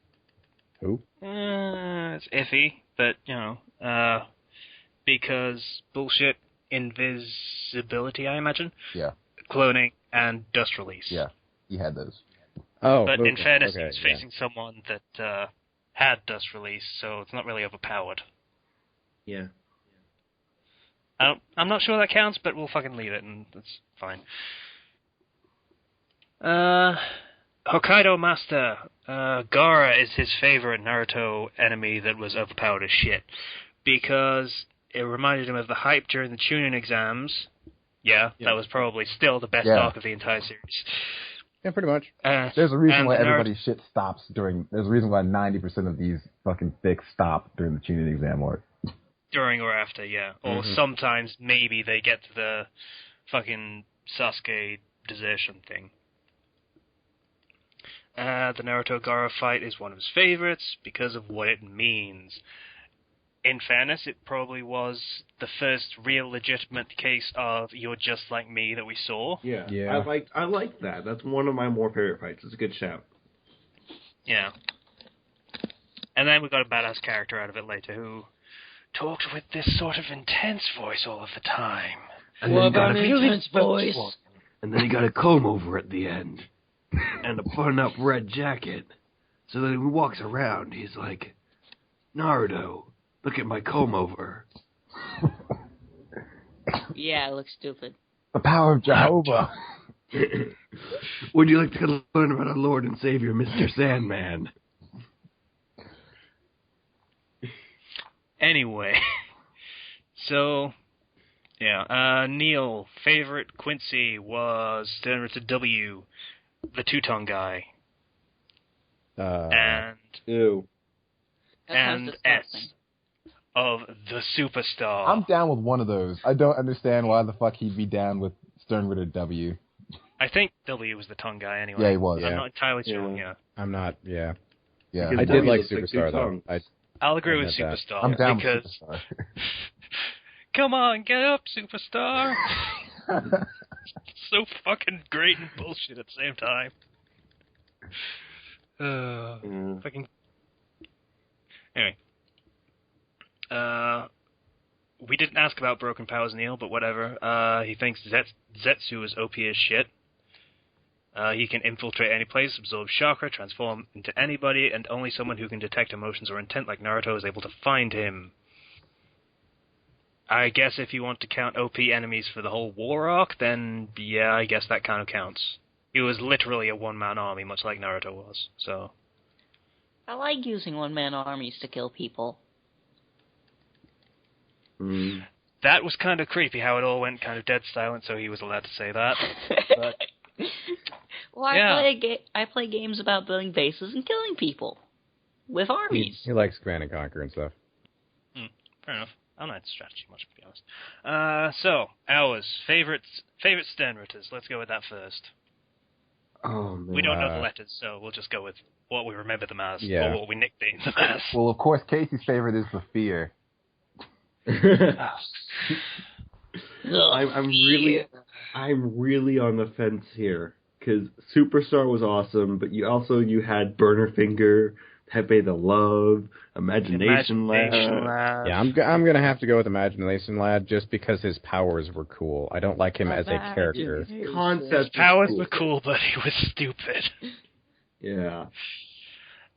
Who? It's iffy, but, because bullshit invisibility, I imagine. Yeah. Cloning and dust release. Yeah. He had those. Oh, But in okay, fairness, okay, he's facing someone that had dust release, so it's not really overpowered. Yeah. I'm not sure that counts, but we'll fucking leave it, and that's fine. Hokkaido Master. Gaara is his favorite Naruto enemy that was overpowered as shit. Because it reminded him of the hype during the Chunin exams. Yeah, that was probably still the best arc of the entire series. Yeah, pretty much. There's a reason why everybody's shit stops during... There's a reason why 90% of these fucking fics stop during the Chunin exam arc. During or after, yeah. Or sometimes maybe they get to the fucking Sasuke desertion thing. The Naruto Gaara fight is one of his favorites because of what it means. In fairness, it probably was the first real legitimate case of "you're just like me" that we saw. Yeah. Yeah. I like that. That's one of my more favorite fights. It's a good shout. Yeah. And then we got a badass character out of it later who talked with this sort of intense voice all of the time. And What then about an intense voice? And then he got a comb over at the end. And a button-up red jacket. So that when he walks around, he's like, Naruto, look at my comb over. Yeah, it looks stupid. The power of Jehovah. Would you like to learn about our Lord and Savior, Mr. Sandman? Anyway. So, yeah. Neil, favorite Quincy was Sternritter W, the two-tongue guy. And Ew. That sounds S disgusting. of the superstar. I'm down with one of those. I don't understand why the fuck he'd be down with Sternritter W. I think W was the tongue guy anyway. Yeah, he was. I'm Yeah. not entirely sure, yeah. I'm not, yeah. Yeah. Because I did W like looks like Superstar, though. two-tongue. I'll agree with admit that. Superstar. I'm down because, with Superstar. come on, get up, Superstar! So fucking great and bullshit at the same time. Fucking... Anyway. We didn't ask about Broken Powers, Neil, but whatever. He thinks Zetsu is OP as shit. He can infiltrate any place, absorb chakra, transform into anybody, and only someone who can detect emotions or intent like Naruto is able to find him. I guess if you want to count OP enemies for the whole war arc, then yeah, I guess that kind of counts. He was literally a one-man army, much like Naruto was, so... I like using one-man armies to kill people. That was kind of creepy, how it all went kind of dead silent, so he was allowed to say that. But, Well, I play games about building bases and killing people with armies. He likes Command and Conquer and stuff. fair enough. I'm not into strategy much, to be honest. So, ours. Favorite Sternritters. Let's go with that first. Oh, man. We don't know the letters, so we'll just go with what we remember them as, Yeah. or what we nicknamed them as. Well, of course, Casey's favorite is the fear. I'm really on the fence here because Superstar was awesome, but you had Burner Finger, Pepe the Love, Imagination Lab. Yeah, I'm gonna have to go with Imagination Lad just because his powers were cool. I don't like him as a character. Concept His powers were cool, but he was stupid. Yeah.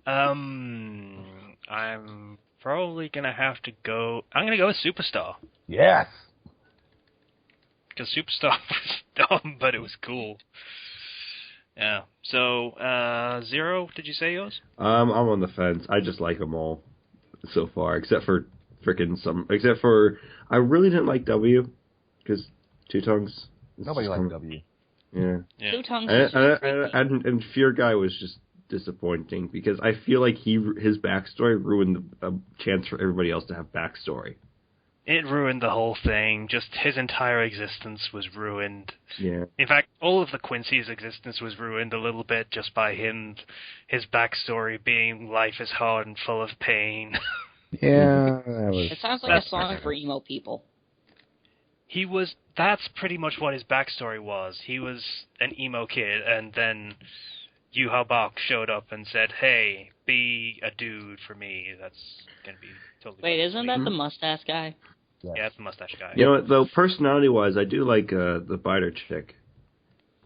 I'm probably gonna have to go. I'm gonna go with Superstar Yes. because Superstar was dumb, but it was cool. Yeah. So, Zero, did you say yours? I'm on the fence. I just like them all so far, except for I really didn't like W because Two Tongues. Nobody likes W. Yeah. Two Tongues is just creepy. And Fear Guy was just disappointing because I feel like his backstory ruined a chance for everybody else to have backstory. It ruined the whole thing. Just his entire existence was ruined. Yeah. In fact, all of the Quincy's existence was ruined a little bit just by his backstory being life is hard and full of pain. Yeah, that was... It sounds like a song for emo people. That's pretty much what his backstory was. He was an emo kid, and then Yu Bak showed up and said, hey, be a dude for me. That's going to be totally... Wait, isn't that the mustache guy? Yeah, it's the mustache guy. You know what, though, personality-wise, I do like the biter chick.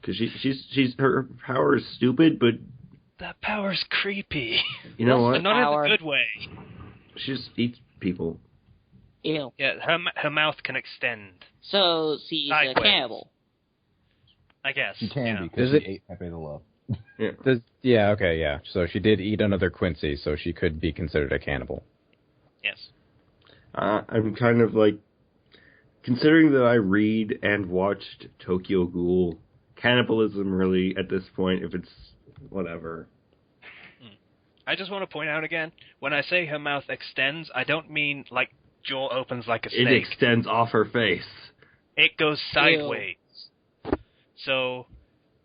Because she's her power is stupid, but... That power's creepy. You know what? Not Power. in a good way. She just eats people. Ew. Yeah, her mouth can extend. So, she's a Sideways. cannibal. I guess. She can yeah. be because Does she ate Pepe the Love. Yeah. So she did eat another Quincy, so she could be considered a cannibal. Yes. I'm kind of like... Considering that I read and watched Tokyo Ghoul, cannibalism really, at this point, if it's whatever... I just want to point out again, when I say her mouth extends, I don't mean like jaw opens like a snake. It extends off her face. It goes sideways. So,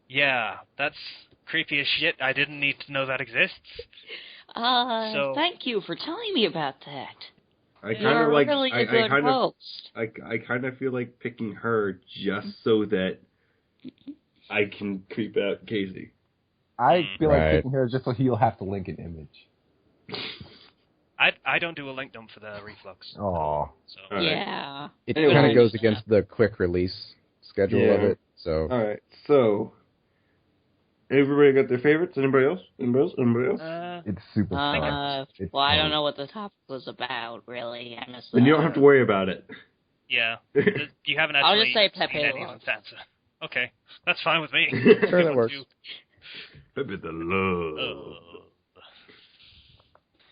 yeah, that's creepy as shit. I didn't need to know that exists. Thank you for telling me about that. I kind You're of like. really a I good kind of. host. I kind of feel like picking her just so that I can creep out Casey. I feel like Right. picking her just so he'll have to link an image. I don't do a link dump for the reflux. Oh. So All right. Yeah. It Anyway. kind of goes against the quick release schedule of Yeah. it, so... All right, so everybody got their favorites. Anybody else? It's super fun. It's Well, I fun. don't know what the topic was about, really. I missed Then you don't that. have to worry about it. yeah, you haven't I'll actually just say seen Pepe any Love. of the answer. Okay, that's fine with me. Sure, that works. Pepe the Love.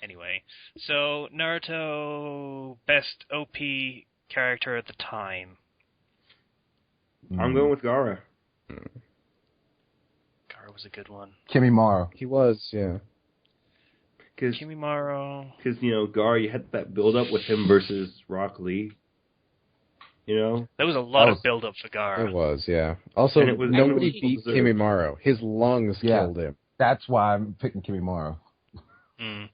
Anyway, so Naruto best OP character at the time. I'm going with Gaara. Gaara was a good one. Kimimaro. He was, yeah. Because, Kimimaro. you know, Gaara, you had that build-up with him versus Rock Lee. You know? There was a lot That of was- build-up for Gaara. It was, yeah. Also, And it was- nobody it was beat deserved. Kimimaro. His lungs Yeah. killed him. That's why I'm picking Kimimaro. Mm.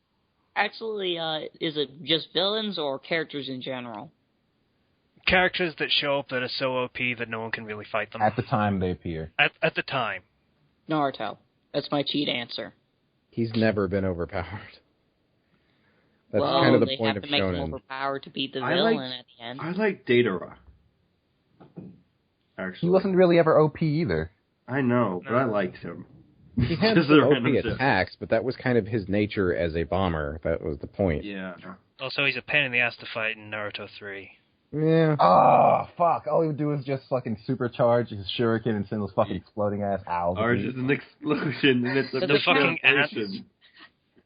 Actually, is it just villains or characters in general? Characters that show up that are so OP that no one can really fight them. At the time they appear. At the time. Naruto. That's my cheat answer. He's never been overpowered. That's well, kind of the they point have of to make him shonen. overpowered to beat the I villain like- at the end. I like Datara. He Actually. wasn't really ever OP either. I know, but I liked him. He had Just some a OP random shit. attacks, but that was kind of his nature as a bomber. That was the point. Yeah. Also, he's a pain in the ass to fight in Naruto 3. Yeah. Oh, fuck. All he would do is just fucking supercharge his shuriken and send those fucking exploding ass owls. at Ours me. is an explosion, and it's a The fucking explosion.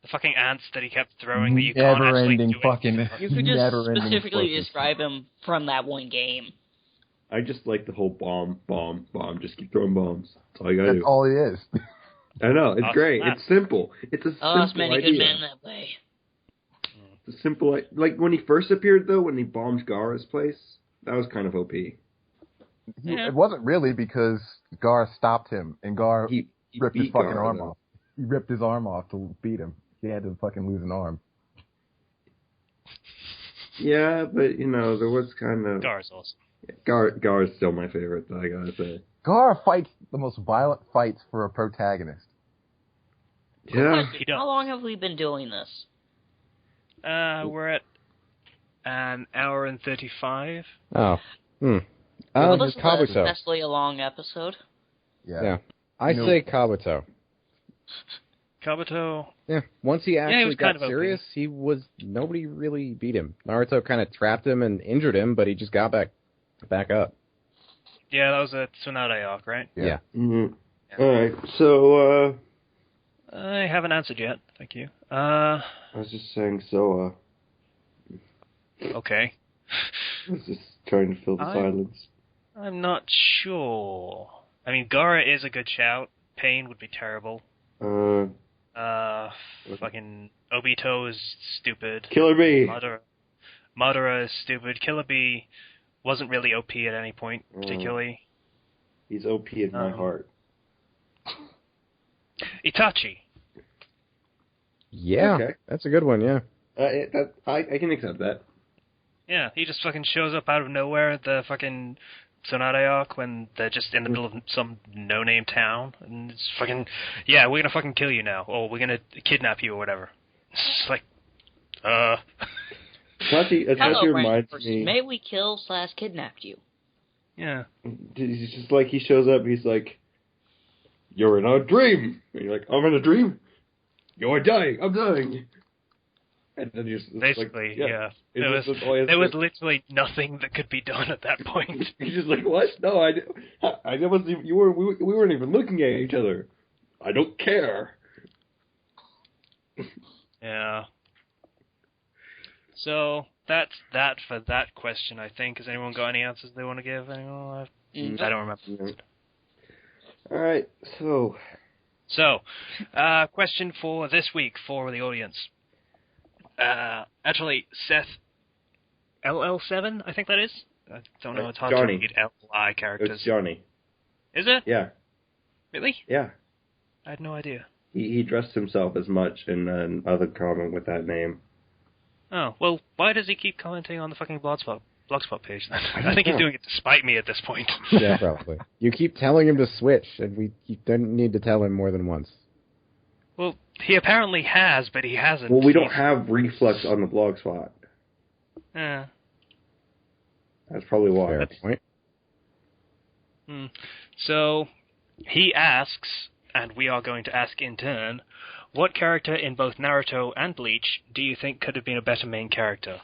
The fucking ants that he kept throwing that you can't actually Never-ending do fucking... anything. You could just never-ending specifically explosions. describe him from that one game. I just like the whole bomb. Just keep throwing bombs. That's all you gotta That's do. all he is. I know, it's Awesome. great. It's simple. It's a Oh, there's simple many idea. good men that way. It's a simple, like when he first appeared though, when he bombed Gaara's place, that was kind of OP. Yeah. It wasn't really because Gar stopped him, and Gar He ripped his beat fucking Gaara, arm though. off. He ripped his arm off to beat him. He had to fucking lose an arm. Yeah, but you know, there was kind of Gar's awesome. Gaara's still my favorite, though, I gotta say. Gar fights the most violent fights for a protagonist. Yeah. He does. How long have we been doing this? We're at an hour and 35. Oh. Well, this is Kabuto. especially a long episode. Yeah. I No. say Kabuto. Kabuto. Yeah. Once he actually was got kind of serious, nobody really beat him. Naruto kind of trapped him and injured him, but he just got back up. Yeah, that was a Tsunade arc, right? Yeah. Mm-hmm. All right, so I haven't answered yet. Thank you. I was just saying, so Okay. I was just trying to fill the silence. I'm not sure. I mean, Gara is a good shout. Pain would be terrible. Fucking Obito is stupid. Killer Bee. Madara is stupid. Killer Bee wasn't really OP at any point, particularly. He's OP in my heart. Itachi. Yeah, okay. That's a good one, yeah. I can accept that. Yeah, he just fucking shows up out of nowhere at the fucking Tsunade arc when they're just in the middle of some no-name town, and it's fucking, yeah, we're gonna fucking kill you now, or we're gonna kidnap you or whatever. It's like, Itachi reminds me... May we kill/kidnap you? Yeah. He's just like, he shows up, he's like, you're in a dream! And you're like, I'm in a dream? You're dying, I'm dying! And then you're just basically, like, yeah. There was literally nothing that could be done at that point. He's just like, what? No, I wasn't even, we weren't even looking at each other. I don't care. Yeah. So that's that for that question, I think. Has anyone got any answers they want to give? Anyone? I don't remember. All right, so question for this week for the audience. Actually, Seth LL7, I think that is. I don't know. It's hard Johnny. to read LI characters. It's Johnny. Is it? Yeah. Really? Yeah. I had no idea. He dressed himself as much in another comment with that name. Oh, well, why does he keep commenting on the fucking Blogspot page then? I think he's doing it to spite me at this point. Yeah, probably. You keep telling him to switch, and you don't need to tell him more than once. Well, he apparently has, but he hasn't. Well, we don't have ReFlux on the Blogspot. Yeah. That's probably why. Fair point. So, he asks, and we are going to ask in turn, what character in both Naruto and Bleach do you think could have been a better main character?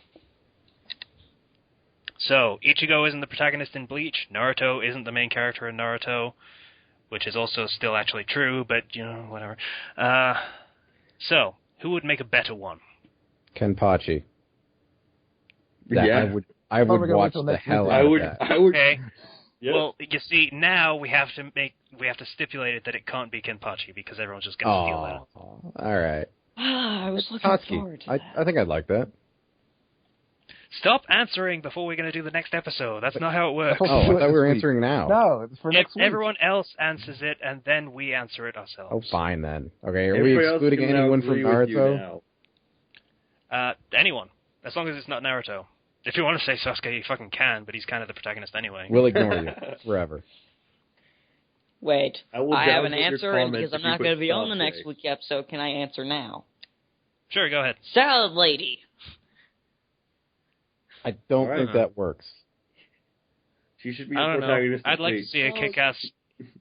So, Ichigo isn't the protagonist in Bleach, Naruto isn't the main character in Naruto, which is also still actually true, but, whatever. So, who would make a better one? Kenpachi. Yeah. I would watch the hell out of that. I would. Okay. Yes. Well, you see, now we have to stipulate it that it can't be Kenpachi because everyone's just going to steal that. All right. I was looking forward to that. I think I'd like that. Stop answering before we're going to do the next episode. That's not how it works. Oh, I thought we were answering now. No, it's for next week. Everyone else answers it, and then we answer it ourselves. Oh, fine then. Okay, are Everybody we excluding anyone from Naruto? Anyone, as long as it's not Naruto. If you want to say Sasuke, you fucking can, but he's kind of the protagonist anyway. We'll ignore you forever. Wait, I have an answer, and because I'm if you not put going to be on the Sasuke. next week episode, can I answer now? Sure, go ahead. Salad Lady. I don't think that works. She should be I the don't know. protagonist. I'd like to see a kick-ass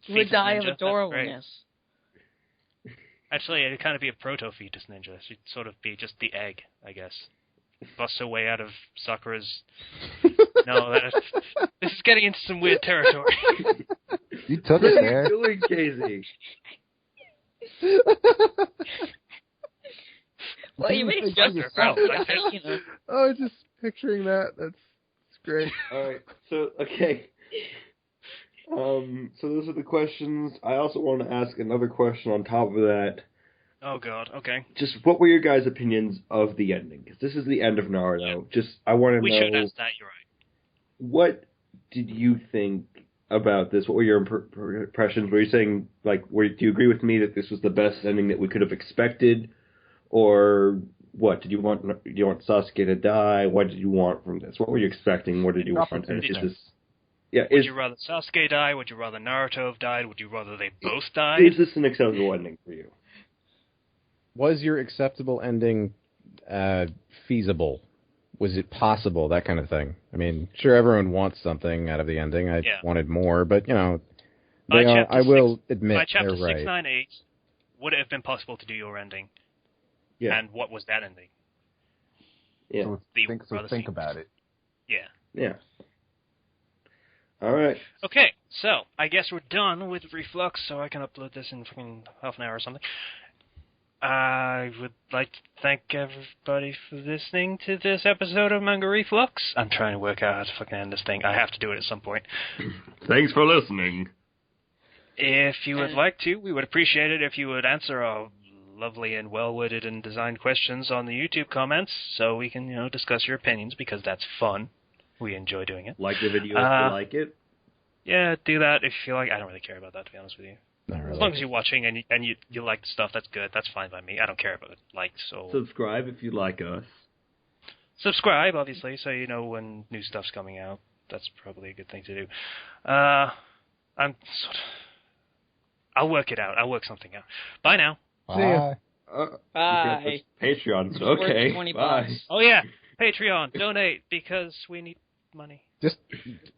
She would die of ninja. That's great. adorableness. Actually, it'd kind of be a proto-fetus ninja. She'd sort of be just the egg, I guess. Bust her way out of Sakura's... No, this is getting into some weird territory. You took it there. What are you doing, Casey? Well, you made it just yourself. Oh, just picturing that. That's great. All right. So, okay. So those are the questions. I also want to ask another question on top of that. Oh, God. Okay. Just what were your guys' opinions of the ending? Because this is the end of Naruto. Yeah. I want to know... We should ask that, you're right. What did you think about this? What were your impressions? Were you saying, do you agree with me that this was the best ending that we could have expected? Or what? Did you want Sasuke to die? What did you want from this? What were you expecting? What did you want? And is this... Yeah, would you rather Sasuke die? Would you rather Naruto have died? Would you rather they both died? Is this an acceptable ending for you? Was your acceptable ending feasible? Was it possible? That kind of thing. I mean, sure, everyone wants something out of the ending. I wanted more, but, I will admit by chapter they're right. 698, would it have been possible to do your ending? Yeah. And what was that ending? Yeah. So think about it. Yeah. Yeah. All right. Okay, so I guess we're done with Reflux, so I can upload this in fucking half an hour or something. I would like to thank everybody for listening to this episode of Manga Reflux. I'm trying to work out how to fucking end this thing. I have to do it at some point. Thanks for listening. If you would like to, we would appreciate it if you would answer our lovely and well-worded and designed questions on the YouTube comments, so we can, discuss your opinions, because that's fun. We enjoy doing it. Like the video if you like it. Yeah, do that if you like. I don't really care about that, to be honest with you. Not really. As long as you're watching and you like the stuff, that's good. That's fine by me. I don't care about it. So Subscribe if you like us. subscribe, obviously, so you know when new stuff's coming out. That's probably a good thing to do. I'll work it out. I'll work something out. Bye now. Bye. Bye. Patreon. Okay. $20. Bye. Oh yeah, Patreon. Donate because we need money. Just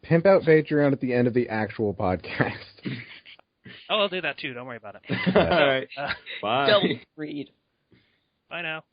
pimp out Patreon at the end of the actual podcast. Oh, I'll do that too. Don't worry about it. All right. Bye. Double read. Bye now.